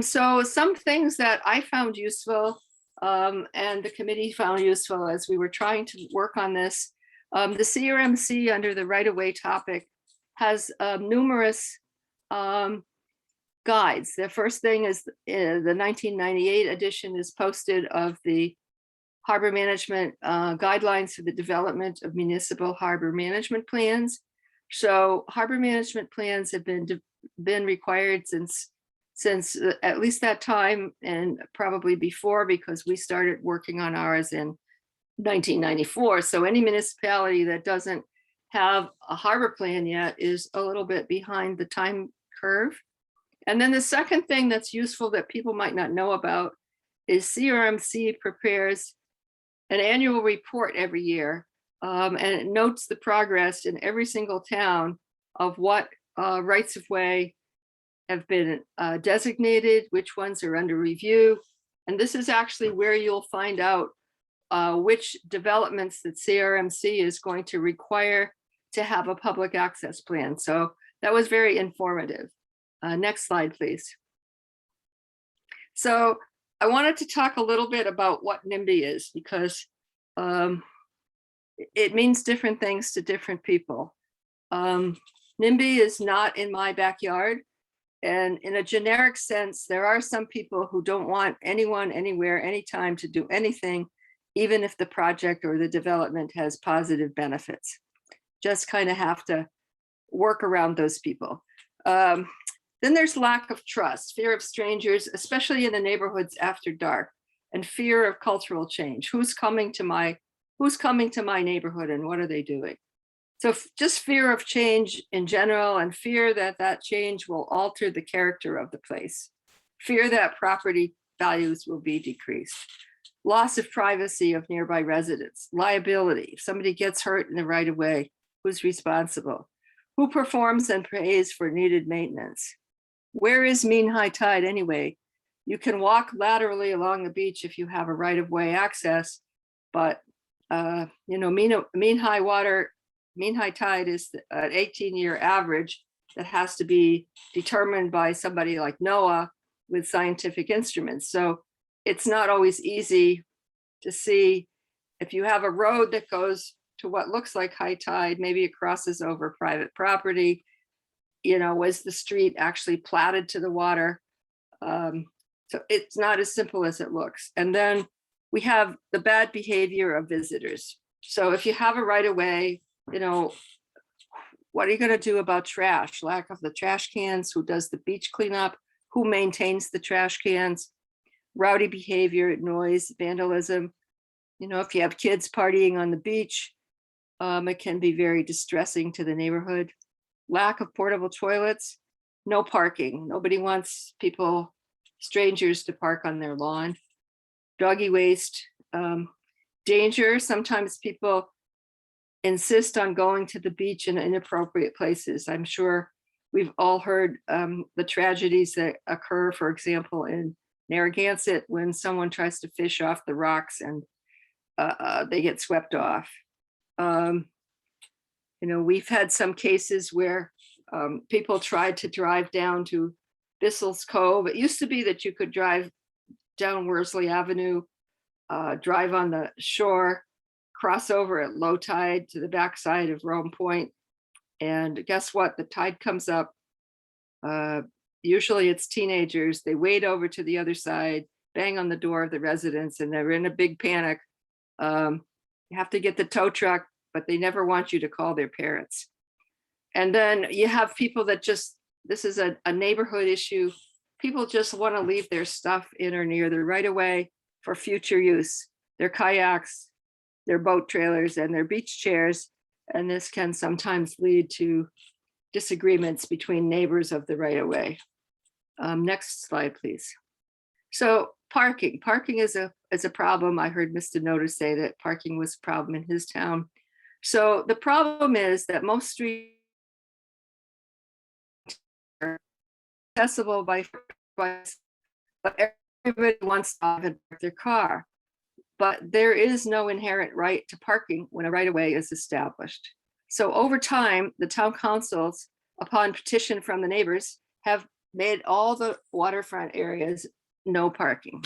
So some things that I found useful and the committee found useful as we were trying to work on this. The CRMC under the right-of-way topic has numerous guides. The first thing is the 1998 edition is posted of the harbor management guidelines for the development of municipal harbor management plans. So harbor management plans have been required since at least that time, and probably before, because we started working on ours in 1994. So any municipality that doesn't have a harbor plan yet is a little bit behind the time curve. And then the second thing that's useful that people might not know about is CRMC prepares an annual report every year, and it notes the progress in every single town of what rights of way have been designated, which ones are under review. And this is actually where you'll find out which developments that CRMC is going to require to have a public access plan. So that was very informative. Next slide, please. So I wanted to talk a little bit about what NIMBY is, because it means different things to different people. NIMBY is not in my backyard. And in a generic sense, there are some people who don't want anyone, anywhere, anytime to do anything, even if the project or the development has positive benefits. Just kind of have to work around those people. Then there's lack of trust, fear of strangers, especially in the neighborhoods after dark, and fear of cultural change. Who's coming to my neighborhood and what are they doing? So just fear of change in general, and fear that that change will alter the character of the place. Fear that property values will be decreased. Loss of privacy of nearby residents. Liability. If somebody gets hurt in the right of way, who's responsible? Who performs and pays for needed maintenance? Where is mean high tide anyway? You can walk laterally along the beach if you have a right of way access, but mean high tide is an 18-year average that has to be determined by somebody like NOAA with scientific instruments. So it's not always easy to see if you have a road that goes to what looks like high tide, maybe it crosses over private property. Was the street actually platted to the water? So it's not as simple as it looks. And then we have the bad behavior of visitors. So if you have a right of way, what are you going to do about trash? Lack of the trash cans? Who does the beach cleanup? Who maintains the trash cans? Rowdy behavior, noise, vandalism. If you have kids partying on the beach, it can be very distressing to the neighborhood. Lack of portable toilets, no parking. Nobody wants strangers to park on their lawn. Doggy waste, danger. Sometimes people insist on going to the beach in inappropriate places. I'm sure we've all heard the tragedies that occur, for example, in Narragansett when someone tries to fish off the rocks and they get swept off. We've had some cases where people tried to drive down to Bissell's Cove. It used to be that you could drive down Worsley Avenue, drive on the shore, cross over at low tide to the backside of Rome Point. And guess what? The tide comes up. Usually it's teenagers. They wade over to the other side, bang on the door of the residence, and they're in a big panic. You have to get the tow truck, but they never want you to call their parents. And then you have people that this is a neighborhood issue. People just want to leave their stuff in or near the right of way for future use, their kayaks, their boat trailers, and their beach chairs. And this can sometimes lead to disagreements between neighbors of the right of way. Next slide, please. So parking is a problem. I heard Mr. Nota say that parking was a problem in his town. So the problem is that most streets accessible by, but everybody wants to park their car. But there is no inherent right to parking when a right-of-way is established. So over time, the town councils, upon petition from the neighbors, have made all the waterfront areas no parking.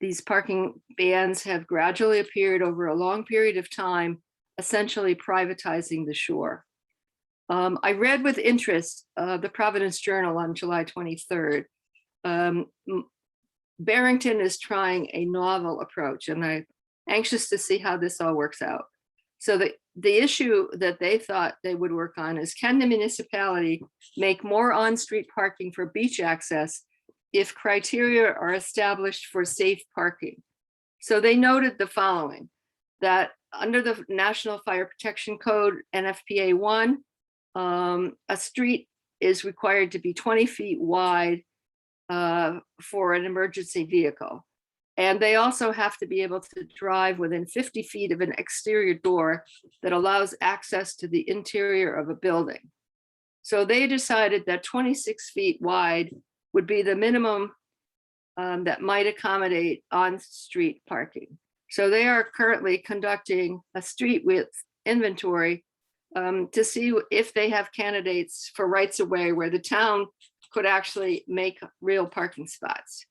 These parking bans have gradually appeared over a long period of time, essentially privatizing the shore. I read with interest the Providence Journal on July 23rd. Barrington is trying a novel approach, and I'm anxious to see how this all works out. So the issue that they thought they would work on is, can the municipality make more on-street parking for beach access if criteria are established for safe parking? So they noted the following, that under the National Fire Protection Code, NFPA 1, a street is required to be 20 feet wide for an emergency vehicle. And they also have to be able to drive within 50 feet of an exterior door that allows access to the interior of a building. So they decided that 26 feet wide would be the minimum that might accommodate on-street parking. So they are currently conducting a street width inventory to see if they have candidates for rights of way where the town could actually make real parking spots.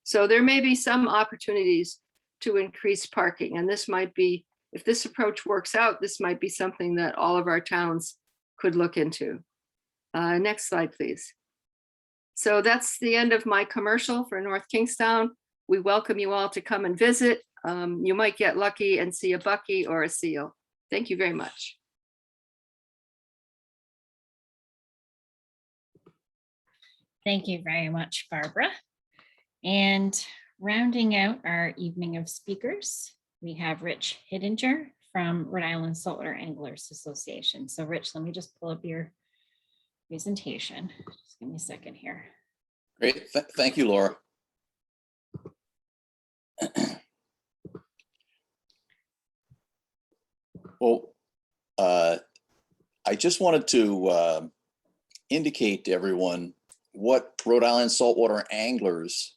So there may be some opportunities to increase parking. And this might be, if this approach works out, this might be something that all of our towns could look into. Next slide, please. So that's the end of my commercial for North Kingstown. We welcome you all to come and visit. You might get lucky and see a bucky or a seal. Thank you very much. Thank you very much, Barbara. And rounding out our evening of speakers, we have Rich Hiddinger from Rhode Island Saltwater Anglers Association. So Rich, let me just pull up your presentation. Just give me a second here. Great, thank you, Laura. Well, I just wanted to indicate to everyone what Rhode Island saltwater anglers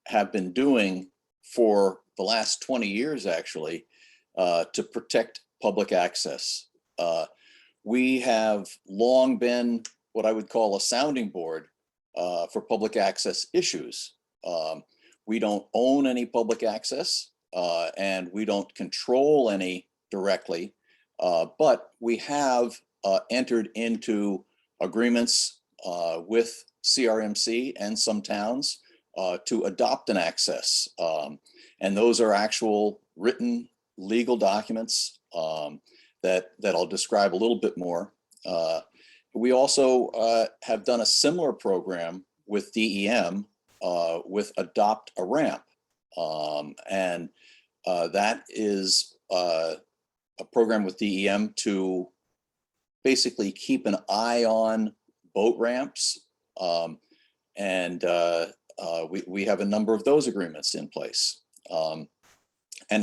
have been doing for the last 20 years, actually, to protect public access. We have long been what I would call a sounding board for public access issues. We don't own any public access and we don't control any directly, but we have entered into agreements with CRMC and some towns to adopt an access. And those are actual written legal documents that I'll describe a little bit more. We also have done a similar program with DEM with Adopt a Ramp. And that is a program with DEM to basically keep an eye on boat ramps. And we have a number of those agreements in place. And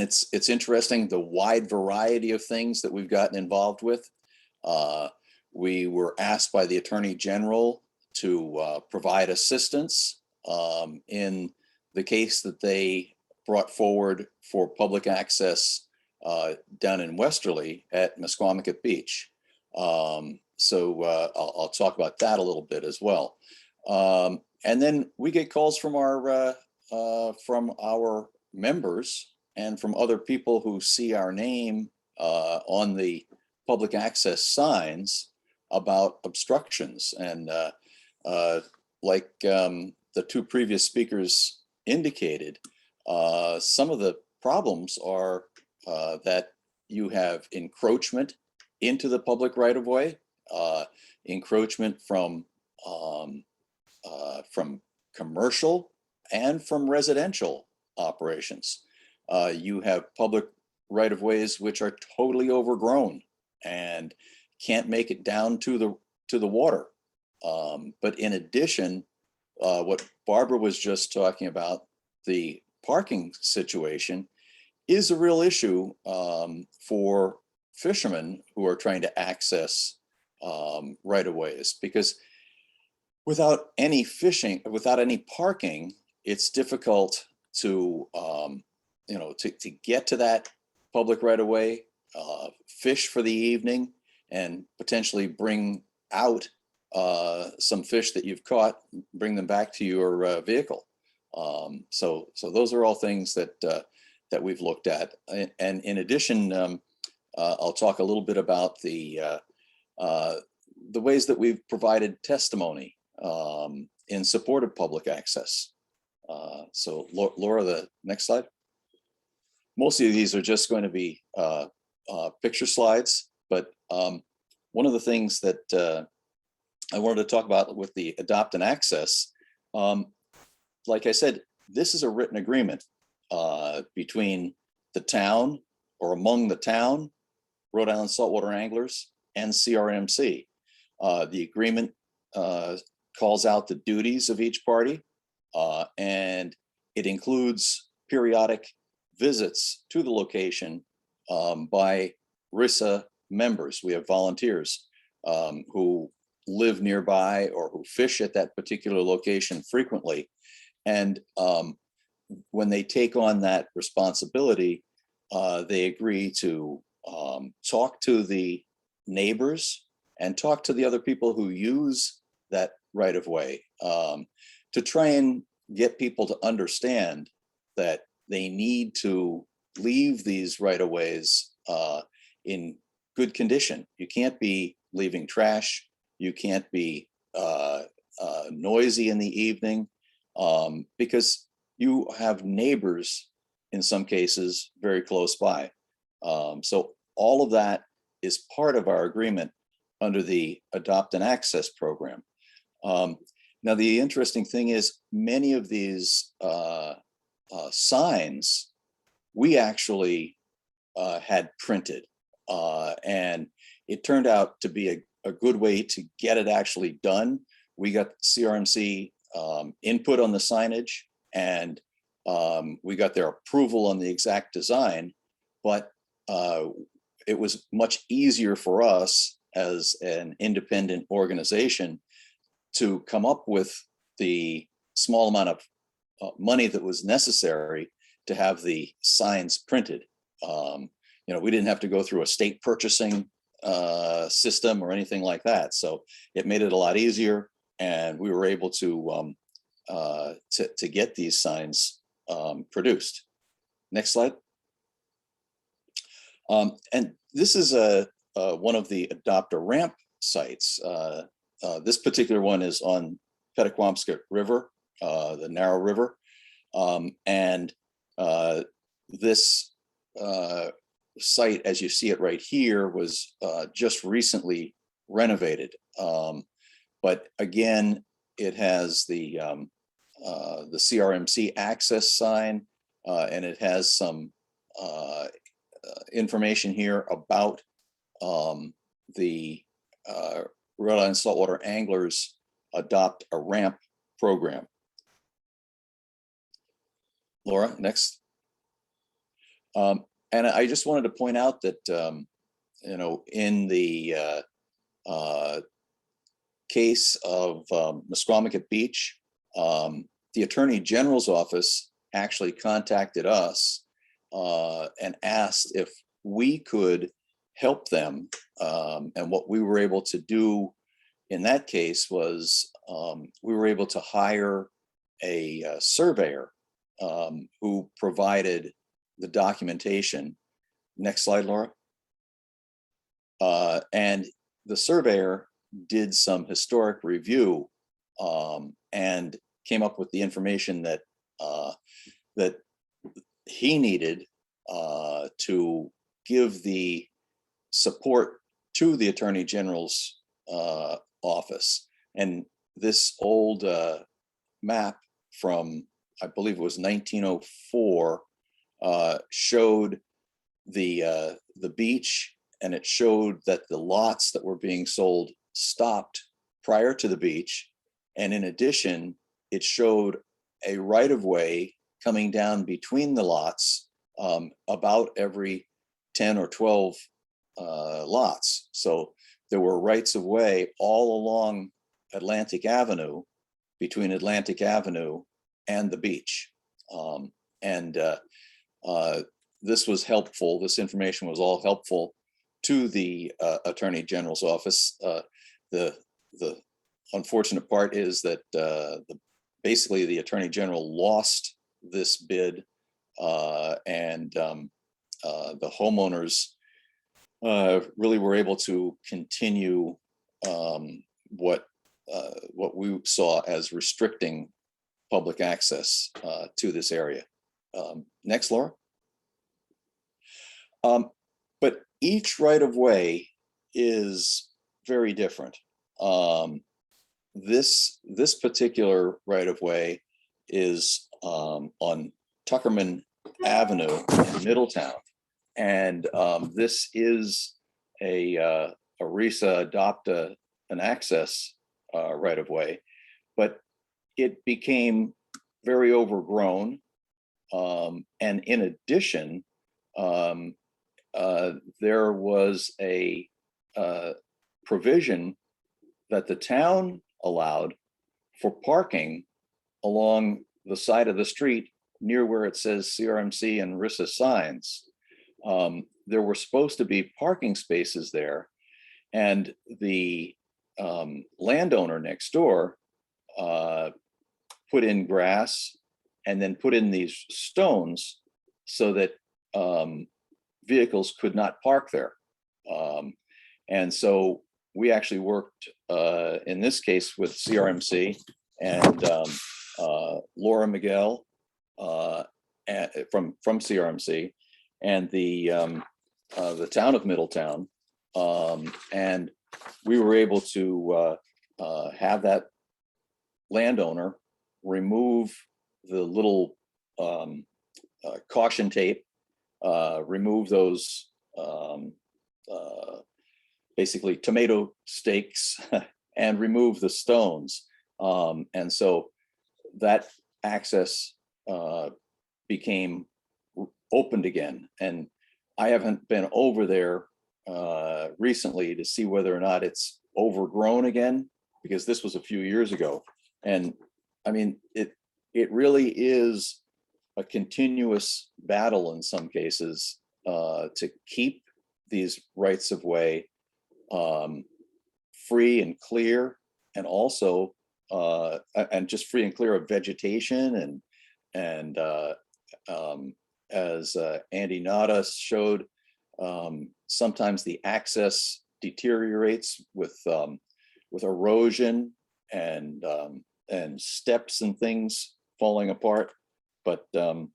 it's interesting, the wide variety of things that we've gotten involved with. We were asked by the Attorney General to provide assistance in the case that they brought forward for public access down in Westerly at Mesquamicut Beach. So I'll talk about that a little bit as well. And then we get calls from our members and from other people who see our name on the public access signs about obstructions. And like the two previous speakers indicated, some of the problems are that you have encroachment into the public right-of-way, encroachment from commercial and from residential operations. You have public right-of-ways which are totally overgrown and can't make it down to the water. But in addition, what Barbara was just talking about, the parking situation, is a real issue for fishermen who are trying to access right-of-ways, because without any fishing, without any parking, it's difficult to, to get to that public right of way, fish for the evening, and potentially bring out some fish that you've caught, bring them back to your vehicle. So those are all things that we've looked at. And in addition, I'll talk a little bit about the ways that we've provided testimony in support of public access. So Laura, the next slide. Most of these are just going to be picture slides, but one of the things that I wanted to talk about with the Adopt and Access, like I said, this is a written agreement between the town, or among the town, Rhode Island Saltwater Anglers, and CRMC. The agreement calls out the duties of each party, and it includes periodic visits to the location by RISAA members. We have volunteers who live nearby or who fish at that particular location frequently. And when they take on that responsibility, they agree to talk to the neighbors and talk to the other people who use that right of way, to try and get people to understand that they need to leave these right of ways in good condition. You can't be leaving trash. You can't be noisy in the evening, because you have neighbors in some cases very close by. So all of that is part of our agreement under the Adopt and Access program. Now, the interesting thing is many of these signs we actually had printed, and it turned out to be a good way to get it actually done. We got CRMC input on the signage, and we got their approval on the exact design, but it was much easier for us as an independent organization to come up with the small amount of money that was necessary to have the signs printed. We didn't have to go through a state purchasing system or anything like that. So it made it a lot easier, and we were able to get these signs produced. Next slide. And this is one of the Adopt a Ramp sites. This particular one is on Petaquamscot River, the narrow river. And this site, as you see it right here, was just recently renovated. But again, it has the CRMC access sign, and it has some information here about the Rhode Island Saltwater Anglers Adopt a Ramp program. Laura, next. And I just wanted to point out that, in the case of Nesquamicut Beach, the Attorney General's office actually contacted us and asked if we could help them. And what we were able to do in that case was we were able to hire a surveyor who provided the documentation. Next slide, Laura. And the surveyor did some historic review and came up with the information that that he needed to give the support to the Attorney General's office. And this old map from, I believe it was 1904, showed the beach, and it showed that the lots that were being sold stopped prior to the beach. And in addition, it showed a right-of-way coming down between the lots about every 10 or 12 lots. So there were rights of way all along Atlantic Avenue, between Atlantic Avenue and the beach. This was helpful. This information was all helpful to the Attorney General's office. The unfortunate part is that basically the Attorney General lost this bid, and the homeowners really were able to continue what we saw as restricting public access to this area. Next, Laura. But each right-of-way is very different. This particular right-of-way is on Tuckerman Avenue in Middletown, and this is a RISAA adopt an access right-of-way, but it became very overgrown, and in addition, there was a provision that the town allowed for parking along the side of the street near where it says CRMC and RISAA signs. There were supposed to be parking spaces there, and the landowner next door put in grass and then put in these stones so that vehicles could not park there. And so we actually worked in this case with CRMC and Laura Miguel from CRMC and the town of Middletown, and we were able to have that landowner remove the little caution tape, remove those basically tomato stakes and remove the stones. And so that access became opened again. And I haven't been over there recently to see whether or not it's overgrown again, because this was a few years ago. And I mean, it really is a continuous battle in some cases to keep these rights of way free and clear, and also and just free and clear of vegetation, and as Andy Nota showed, sometimes the access deteriorates with erosion and steps and things falling apart. But in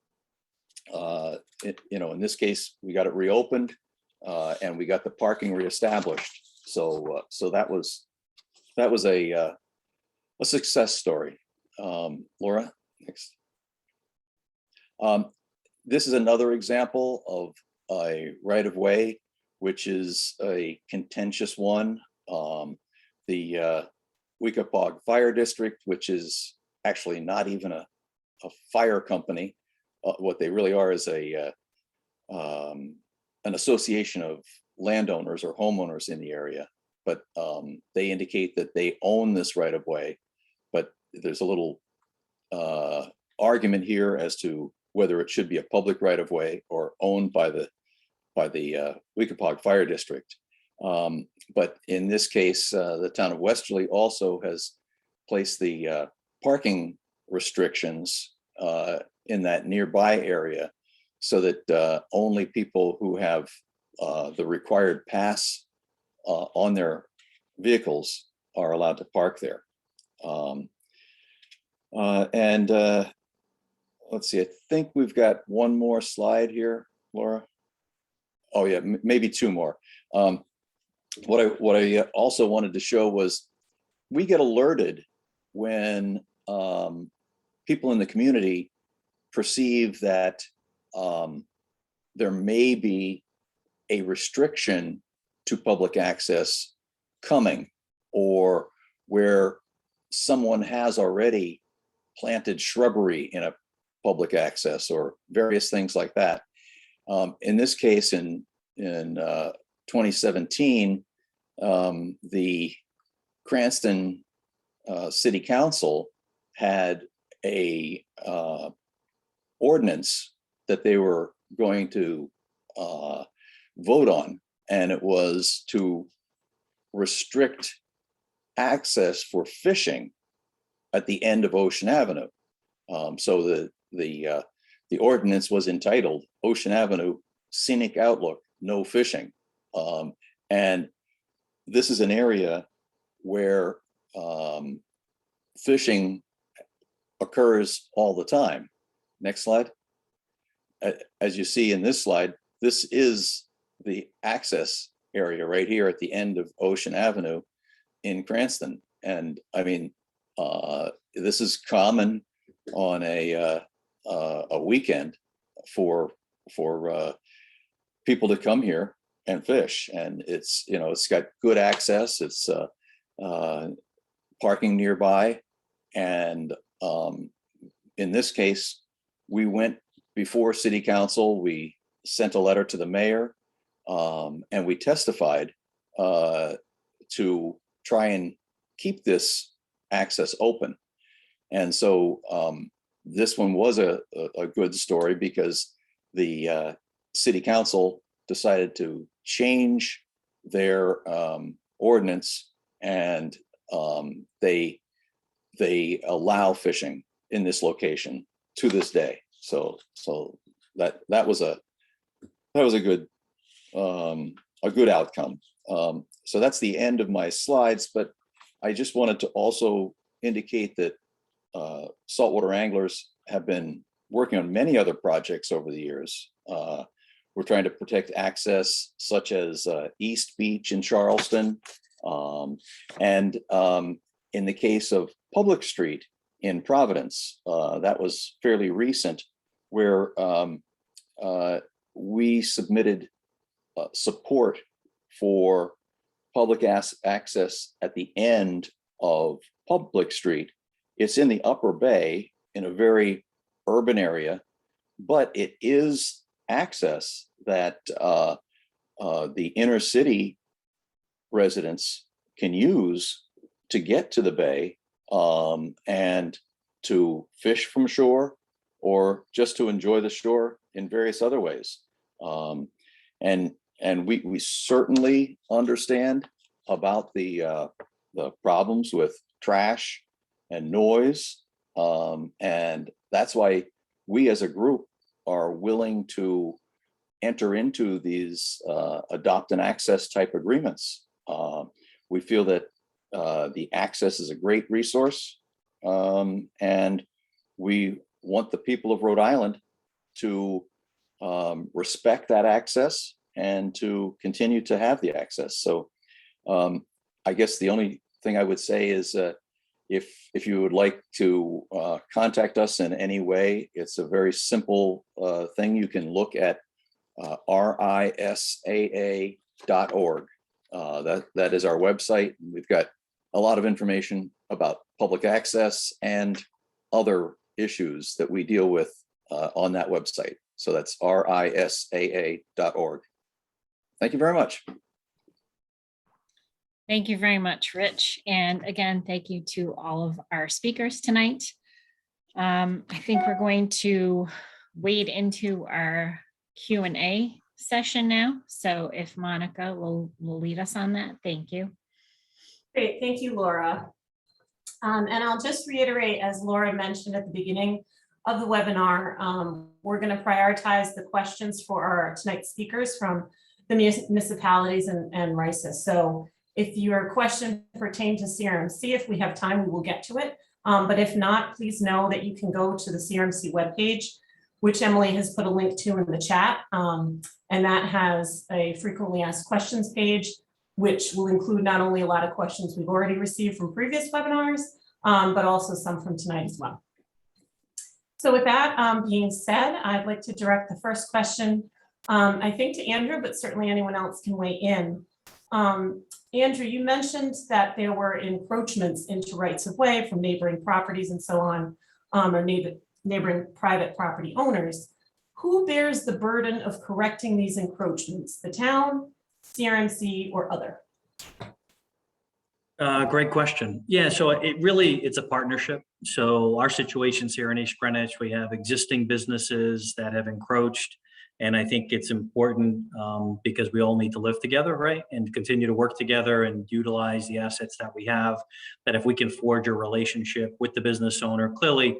this case, we got it reopened and we got the parking reestablished. So that was a success story. Laura, next. This is another example of a right-of-way, which is a contentious one. The Wikipog Fire District, which is actually not even a fire company. What they really are is an association of landowners or homeowners in the area, but they indicate that they own this right-of-way. But there's a little argument here as to whether it should be a public right-of-way or owned by the Wikipog Fire District. But in this case, the town of Westerly also has placed the parking restrictions in that nearby area, so that only people who have the required pass on their vehicles are allowed to park there. Let's see, I think we've got one more slide here, Laura. Oh yeah, maybe two more. What I also wanted to show was we get alerted when people in the community perceive that there may be a restriction to public access coming, or where someone has already planted shrubbery in a public access or various things like that. In this case, in 2017, the Cranston city council had a ordinance that they were going to vote on, and it was to restrict access for fishing at the end of Ocean Avenue. So the ordinance was entitled Ocean Avenue Scenic Outlook, No Fishing. And this is an area where fishing occurs all the time. Next slide. As you see in this slide, this is the access area right here at the end of Ocean Avenue in Cranston. And I mean, this is common on a weekend for people to come here and fish. And it's, you know, it's got good access. It's parking nearby. And in this case, we went before city council, we sent a letter to the mayor, and we testified to try and keep this access open. And so this one was a good story because the city council decided to change their ordinance, and they allow fishing in this location to this day. So that was a good outcome. So that's the end of my slides, but I just wanted to also indicate that saltwater anglers have been working on many other projects over the years. We're trying to protect access such as East Beach in Charleston. And in the case of Public Street in Providence, that was fairly recent, where we submitted support for public access at the end of Public Street. It's in the Upper Bay in a very urban area, but it is access that the inner city residents can use to get to the bay and to fish from shore, or just to enjoy the shore in various other ways. And we certainly understand about the problems with trash and noise. And that's why we as a group are willing to enter into these adopt and access type agreements. We feel that the access is a great resource, and we want the people of Rhode Island to respect that access and to continue to have the access. So I guess the only thing I would say is if you would like to contact us in any way, it's a very simple thing. You can look at RISAA.org. That is our website. We've got a lot of information about public access and other issues that we deal with on that website. So that's RISAA.org. Thank you very much. Thank you very much, Rich. And again, thank you to all of our speakers tonight. I think we're going to wade into our Q&A session now. So if Monica will lead us on that, thank you. Great, thank you, Laura. And I'll just reiterate, as Laura mentioned at the beginning of the webinar, we're going to prioritize the questions for our tonight's speakers from the municipalities and RISAA. So if your question pertained to CRMC, if we have time, we will get to it. But if not, please know that you can go to the CRMC webpage, which Emily has put a link to in the chat. And that has a frequently asked questions page, which will include not only a lot of questions we've already received from previous webinars, but also some from tonight as well. So with that being said, I'd like to direct the first question, I think to Andrew, but certainly anyone else can weigh in. Andrew, you mentioned that there were encroachments into rights of way from neighboring properties and so on, or neighboring private property owners. Who bears the burden of correcting these encroachments? The town, CRMC, or other? Great question. Yeah, so it's a partnership. So our situations here in East Greenwich, we have existing businesses that have encroached. And I think it's important because we all need to live together, right? And continue to work together and utilize the assets that we have, that if we can forge a relationship with the business owner, clearly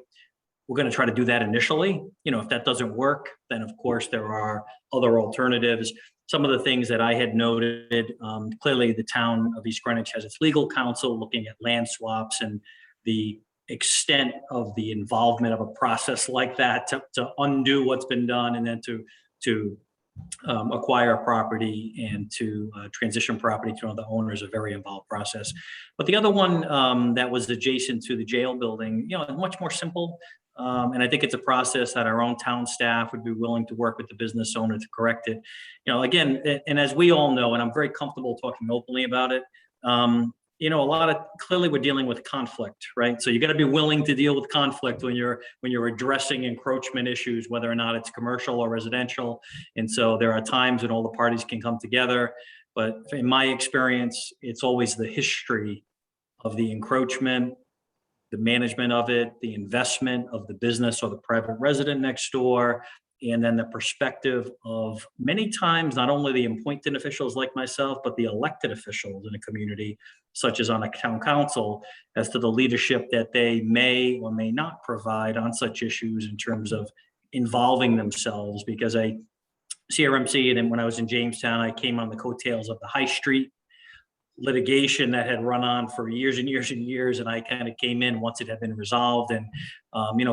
we're going to try to do that initially. If that doesn't work, then of course there are other alternatives. Some of the things that I had noted, clearly the town of East Greenwich has its legal counsel looking at land swaps and the extent of the involvement of a process like that to undo what's been done and then to acquire property and to transition property to another owner is a very involved process. But the other one that was adjacent to the jail building, much more simple. And I think it's a process that our own town staff would be willing to work with the business owner to correct it. Again, and as we all know, and I'm very comfortable talking openly about it, clearly we're dealing with conflict, right? So you got to be willing to deal with conflict when you're addressing encroachment issues, whether or not it's commercial or residential. And so there are times when all the parties can come together. But in my experience, it's always the history of the encroachment, the management of it, the investment of the business or the private resident next door, and then the perspective of many times, not only the appointed officials like myself, but the elected officials in a community, such as on a town council, as to the leadership that they may or may not provide on such issues in terms of involving themselves. Because CRMC, and then when I was in Jamestown, I came on the coattails of the High Street litigation that had run on for years and years and years, and I kind of came in once it had been resolved, and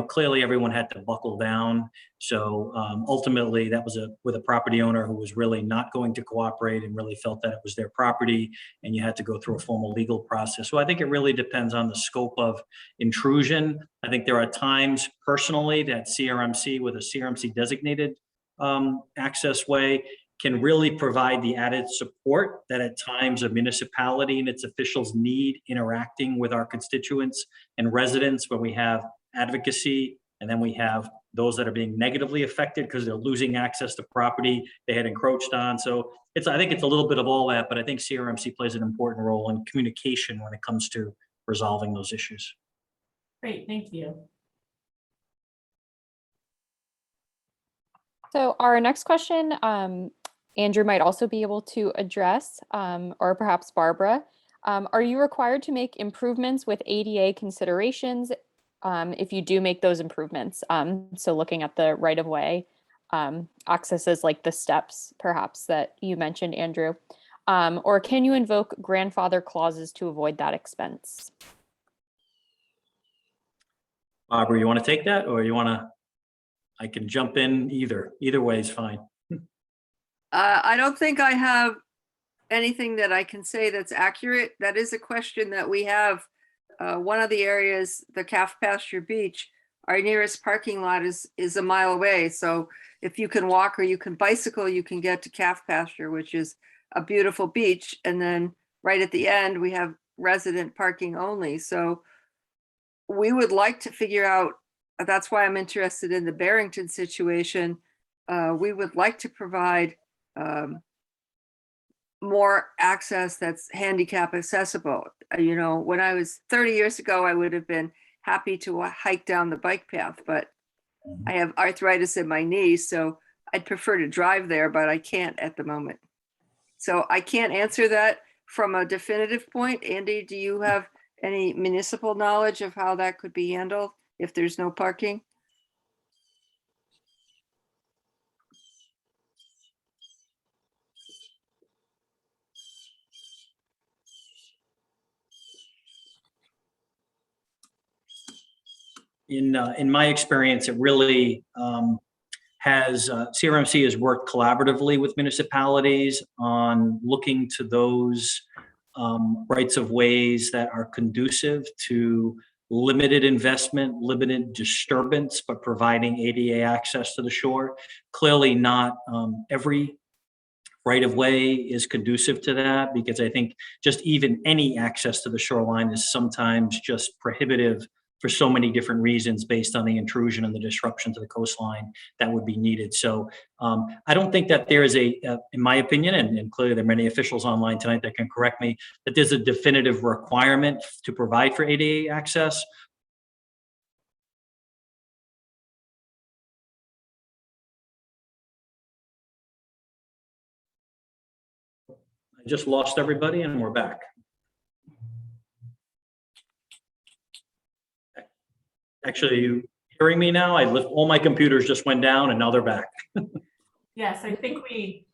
clearly everyone had to buckle down. So ultimately that was with a property owner who was really not going to cooperate and really felt that it was their property, and you had to go through a formal legal process. So I think it really depends on the scope of intrusion. I think there are times personally that CRMC with a CRMC designated access way can really provide the added support that at times a municipality and its officials need interacting with our constituents and residents, when we have advocacy and then we have those that are being negatively affected because they're losing access to property they had encroached on. So I think it's a little bit of all that, but I think CRMC plays an important role in communication when it comes to resolving those issues. Great, thank you. So our next question, Andrew might also be able to address, or perhaps Barbara. Are you required to make improvements with ADA considerations if you do make those improvements? So looking at the right-of-way accesses like the steps, perhaps, that you mentioned, Andrew. Or can you invoke grandfather clauses to avoid that expense? Barbara, you want to take that, or I can jump in either way is fine. I don't think I have anything that I can say that's accurate. That is a question that we have. One of the areas, the Calf Pasture Beach, our nearest parking lot is a mile away. So if you can walk or you can bicycle, you can get to Calf Pasture, which is a beautiful beach. And then right at the end, we have resident parking only. So we would like to figure out, that's why I'm interested in the Barrington situation. We would like to provide more access that's handicap accessible. When I was 30 years ago, I would have been happy to hike down the bike path, but I have arthritis in my knees, so I'd prefer to drive there, but I can't at the moment. So I can't answer that from a definitive point. Andy, do you have any municipal knowledge of how that could be handled if there's no parking? In my experience, it really CRMC has worked collaboratively with municipalities on looking to those rights of ways that are conducive to limited investment, limited disturbance, but providing ADA access to the shore. Clearly not every right of way is conducive to that, because I think just even any access to the shoreline is sometimes just prohibitive for so many different reasons based on the intrusion and the disruption to the coastline that would be needed. So I don't think that there is in my opinion, and clearly there are many officials online tonight that can correct me, that there's a definitive requirement to provide for ADA access. I just lost everybody and we're back. Actually, are you hearing me now? All my computers just went down and now they're back. Yes, I think we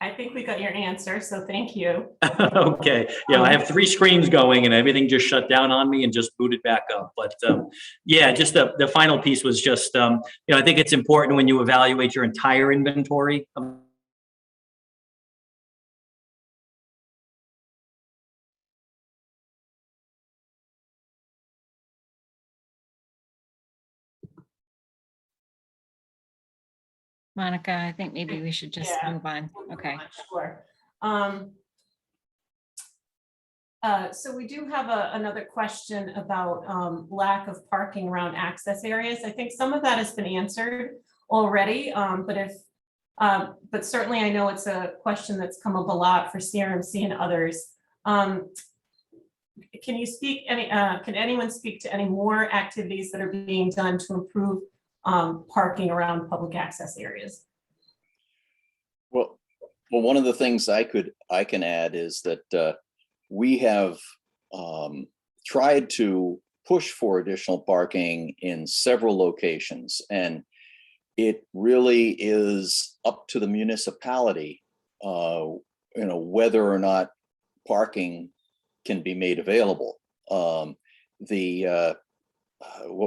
got your answer, so thank you. Okay, yeah, I have 3 screens going and everything just shut down on me and just booted back up. But yeah, just the final piece was just, I think it's important when you evaluate your entire inventory of Monica, I think maybe we should just Yeah. move on. Okay. Sure. So we do have another question about lack of parking around access areas. I think some of that has been answered already, but certainly I know it's a question that's come up a lot for CRMC and others. Can anyone speak to any more activities that are being done to improve parking around public access areas? Well, one of the things I can add is that we have tried to push for additional parking in several locations, and it really is up to the municipality, whether or not parking can be made available. What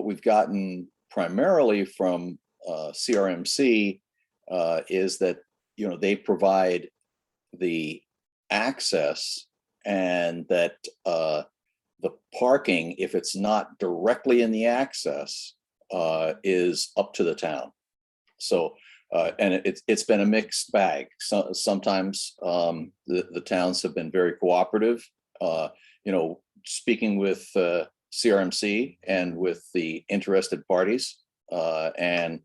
we've gotten primarily from CRMC is that they provide the access, and that the parking, if it's not directly in the access, is up to the town. So and it's been a mixed bag. So sometimes the towns have been very cooperative. Speaking with CRMC and with the interested parties, and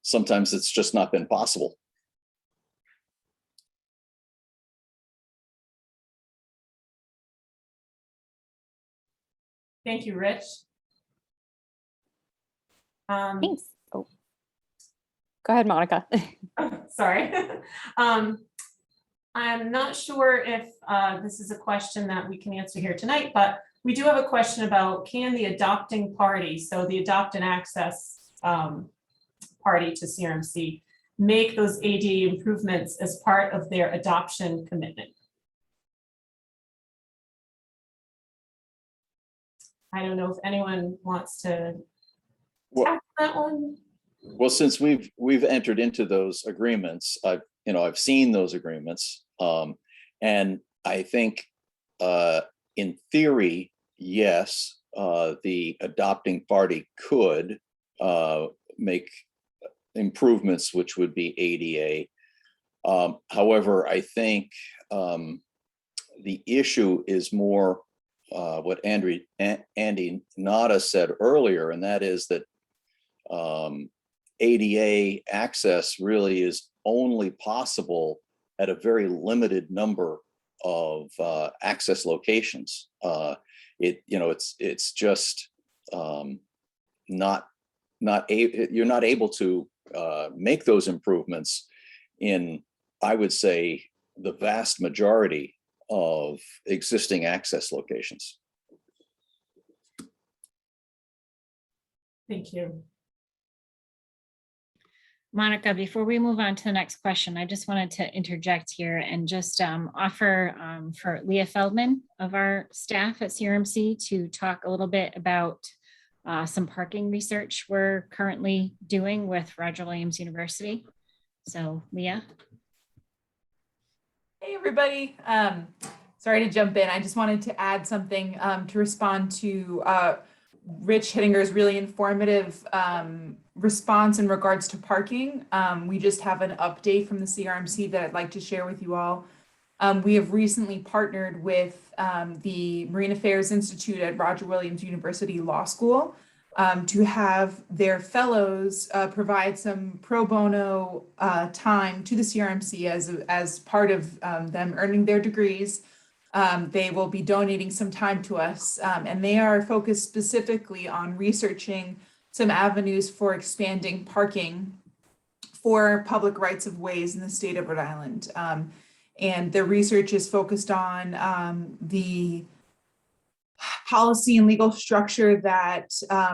sometimes it's just not been possible. Thank you, Rich. Thanks. Oh, go ahead, Monica. Sorry. I'm not sure if this is a question that we can answer here tonight, but we do have a question about, can the adopting party, so the adopt and access party to CRMC, make those ADA improvements as part of their adoption commitment? I don't know if anyone wants to tackle that one. Well, since we've entered into those agreements, I've seen those agreements, and I think in theory, yes, the adopting party could make improvements which would be ADA. However, I think the issue is more what Andy Nota said earlier, and that is that ADA access really is only possible at a very limited number of access locations. It's just you're not able to make those improvements in, I would say, the vast majority of existing access locations. Thank you. Monica, before we move on to the next question, I just wanted to interject here and just offer for Leah Feldman of our staff at CRMC to talk a little bit about some parking research we're currently doing with Roger Williams University. So Leah. Hey, everybody. Sorry to jump in. I just wanted to add something to respond to Rich Hittinger's really informative response in regards to parking. We just have an update from the CRMC that I'd like to share with you all. We have recently partnered with the Marine Affairs Institute at Roger Williams University Law School to have their fellows provide some pro bono time to the CRMC as part of them earning their degrees. They will be donating some time to us, and they are focused specifically on researching some avenues for expanding parking for public rights of ways in the state of Rhode Island. And the research is focused on the policy and legal structure that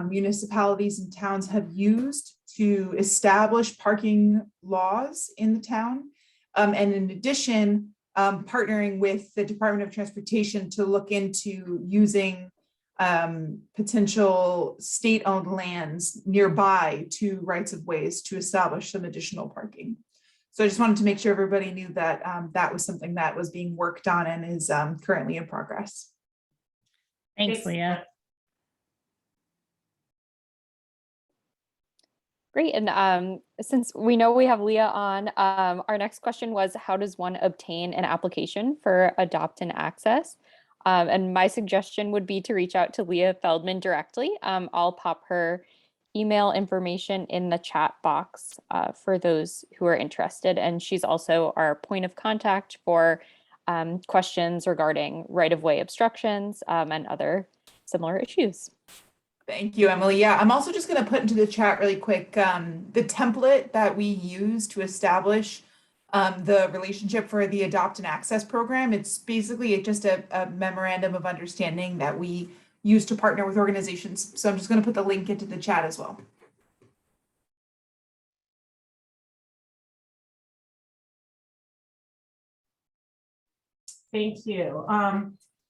municipalities and towns have used to establish parking laws in the town. And in addition, partnering with the Department of Transportation to look into using potential state-owned lands nearby to rights of ways to establish some additional parking. So I just wanted to make sure everybody knew that that was something that was being worked on and is currently in progress. Thanks, Leah. Great. And since we know we have Leah on, our next question was, how does one obtain an application for Adopt and Access? And my suggestion would be to reach out to Leah Feldman directly. I'll pop her email information in the chat box for those who are interested. And she's also our point of contact for questions regarding right-of-way obstructions and other similar issues. Thank you, Emily. Yeah, I'm also just going to put into the chat really quick the template that we use to establish the relationship for the Adopt and Access program. It's basically just a memorandum of understanding that we use to partner with organizations. So I'm just going to put the link into the chat as well. Thank you.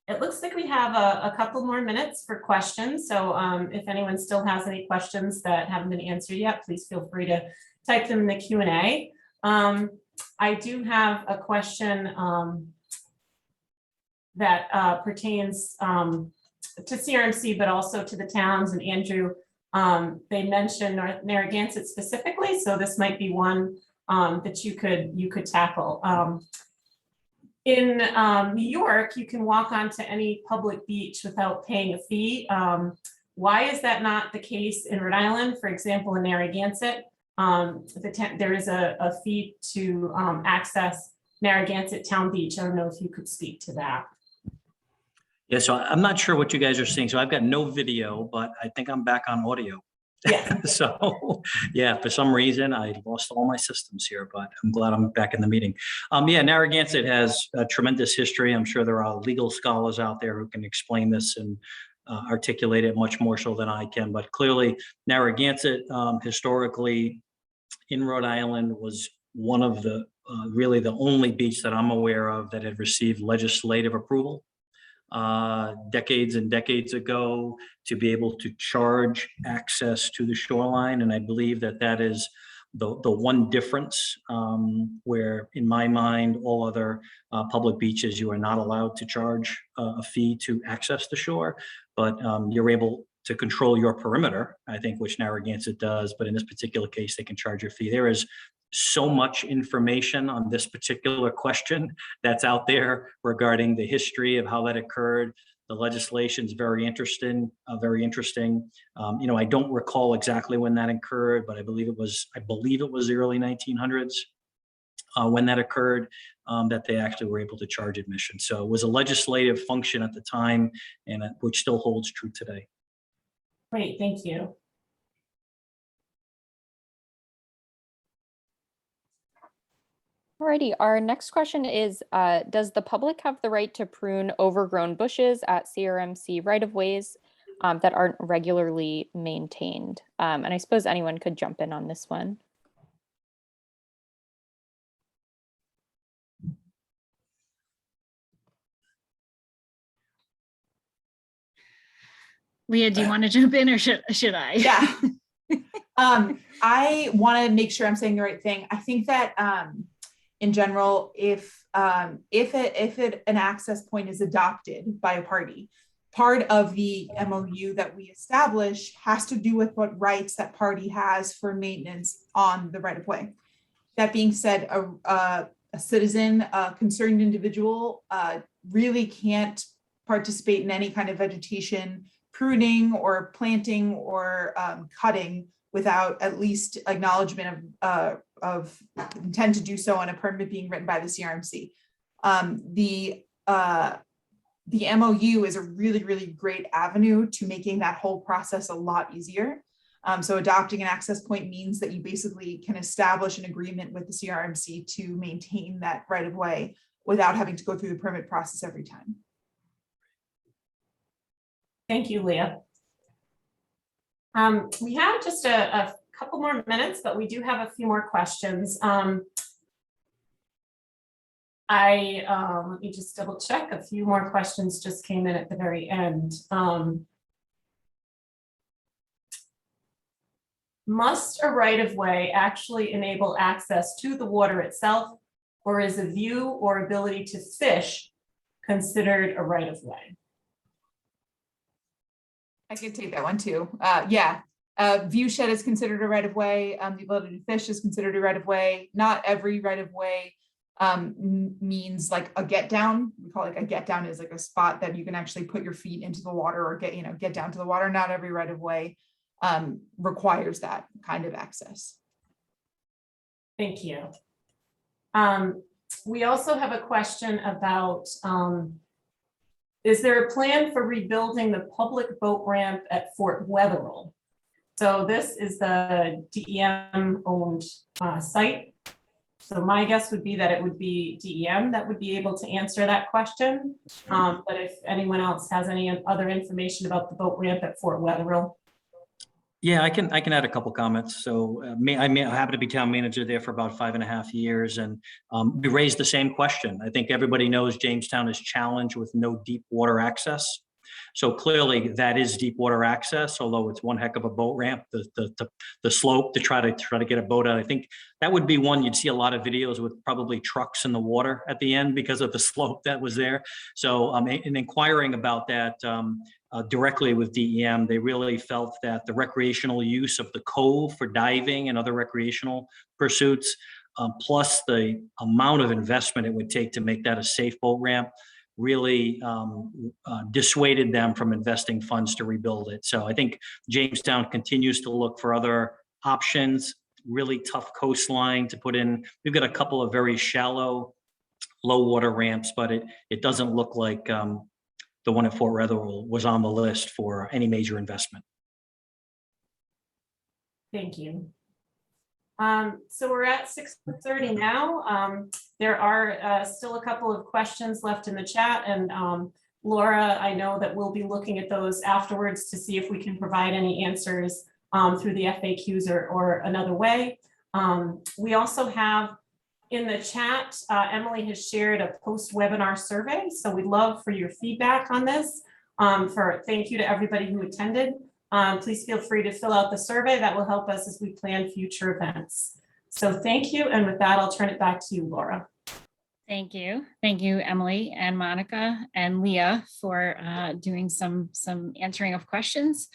It looks like we have a couple more minutes for questions. So if anyone still has any questions that haven't been answered yet, please feel free to type them in the Q&A. I do have a question that pertains to CRMC, but also to the towns. And Andrew, they mentioned Narragansett specifically, so this might be one that you could tackle. In New York, you can walk onto any public beach without paying a fee. Why is that not the case in Rhode Island? For example, in Narragansett, there is a fee to access Narragansett Town Beach. I don't know if you could speak to that. Yeah, so I'm not sure what you guys are seeing. So I've got no video, but I think I'm back on audio. Yeah. So yeah, for some reason I lost all my systems here, but I'm glad I'm back in the meeting. Yeah, Narragansett has a tremendous history. I'm sure there are legal scholars out there who can explain this and articulate it much more so than I can. But clearly, Narragansett historically in Rhode Island was one of the really the only beach that I'm aware of that had received legislative approval decades and decades ago to be able to charge access to the shoreline. And I believe that that is the one difference where, in my mind, all other public beaches, you are not allowed to charge a fee to access the shore, but you're able to control your perimeter, I think, which Narragansett does. But in this particular case, they can charge a fee. There is so much information on this particular question that's out there regarding the history of how that occurred. The legislation is very interesting. You know, I don't recall exactly when that occurred, but I believe it was the early 1900s when that occurred, that they actually were able to charge admission. So it was a legislative function at the time, and which still holds true today. Great, thank you. Alrighty, our next question is, does the public have the right to prune overgrown bushes at CRMC right-of-ways that aren't regularly maintained? And I suppose anyone could jump in on this one. Leah, do you want to jump in, or should I? Yeah. I want to make sure I'm saying the right thing. I think that in general, if an access point is adopted by a party, part of the MOU that we establish has to do with what rights that party has for maintenance on the right of way. That being said, a citizen, a concerned individual really can't participate in any kind of vegetation pruning or planting or cutting without at least acknowledgement of intent to do so and a permit being written by the CRMC. The MOU is a really, really great avenue to making that whole process a lot easier. So adopting an access point means that you basically can establish an agreement with the CRMC to maintain that right of way without having to go through the permit process every time. Thank you, Leah. We have just a couple more minutes, but we do have a few more questions. Let me just double check. A few more questions just came in at the very end. Must a right-of-way actually enable access to the water itself, or is a view or ability to fish considered a right-of-way? I could take that one too. Yeah, view shed is considered a right-of-way. The ability to fish is considered a right-of-way. Not every right-of-way means like a get down. We call it like a get down is like a spot that you can actually put your feet into the water or get down to the water. Not every right-of-way requires that kind of access. Thank you. We also have a question about, is there a plan for rebuilding the public boat ramp at Fort Wetherill? So this is the DEM owned site. So my guess would be that it would be DEM that would be able to answer that question. But if anyone else has any other information about the boat ramp at Fort Wetherill. Yeah, I can add a couple comments. So I happen to be town manager there for about 5.5 years, and we raised the same question. I think everybody knows Jamestown is challenged with no deep water access. So clearly that is deep water access, although it's one heck of a boat ramp, the slope to try to get a boat out. I think that would be one you'd see a lot of videos with probably trucks in the water at the end because of the slope that was there. So in inquiring about that directly with DEM, they really felt that the recreational use of the cove for diving and other recreational pursuits, plus the amount of investment it would take to make that a safe boat ramp, really dissuaded them from investing funds to rebuild it. So I think Jamestown continues to look for other options, really tough coastline to put in. We've got a couple of very shallow, low water ramps, but it doesn't look like the one at Fort Wetherill was on the list for any major investment. Thank you. So we're at 6:30 now. There are still a couple of questions left in the chat, and Laura, I know that we'll be looking at those afterwards to see if we can provide any answers through the FAQs or another way. We also have in the chat, Emily has shared a post-webinar survey, so we'd love for your feedback on this. Thank you to everybody who attended. Please feel free to fill out the survey. That will help us as we plan future events. So thank you. And with that, I'll turn it back to you, Laura. Thank you. Thank you, Emily and Monica and Leah for doing some answering of questions.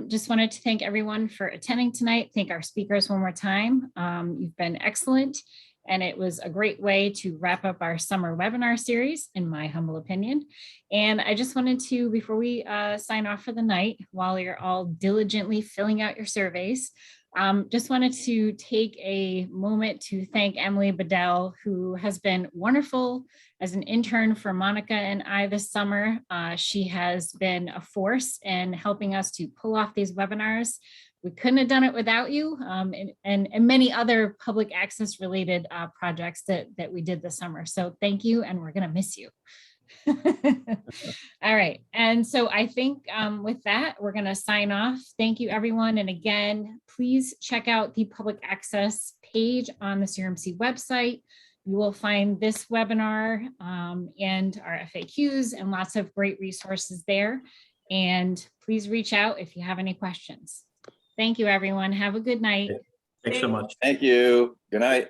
Just wanted to thank everyone for attending tonight. Thank our speakers one more time. You've been excellent. And it was a great way to wrap up our summer webinar series, in my humble opinion. And I just wanted to, before we sign off for the night, while you're all diligently filling out your surveys, just wanted to take a moment to thank Emily Bedell, who has been wonderful as an intern for Monica and I this summer. She has been a force in helping us to pull off these webinars. We couldn't have done it without you, and many other public access related projects that we did this summer. So thank you, and we're gonna miss you. All right, and so I think with that, we're gonna sign off. Thank you, everyone. And again, please check out the public access page on the CRMC website. You will find this webinar and our FAQs and lots of great resources there. And please reach out if you have any questions. Thank you, everyone. Have a good night. Thanks so much. Thank you. Good night.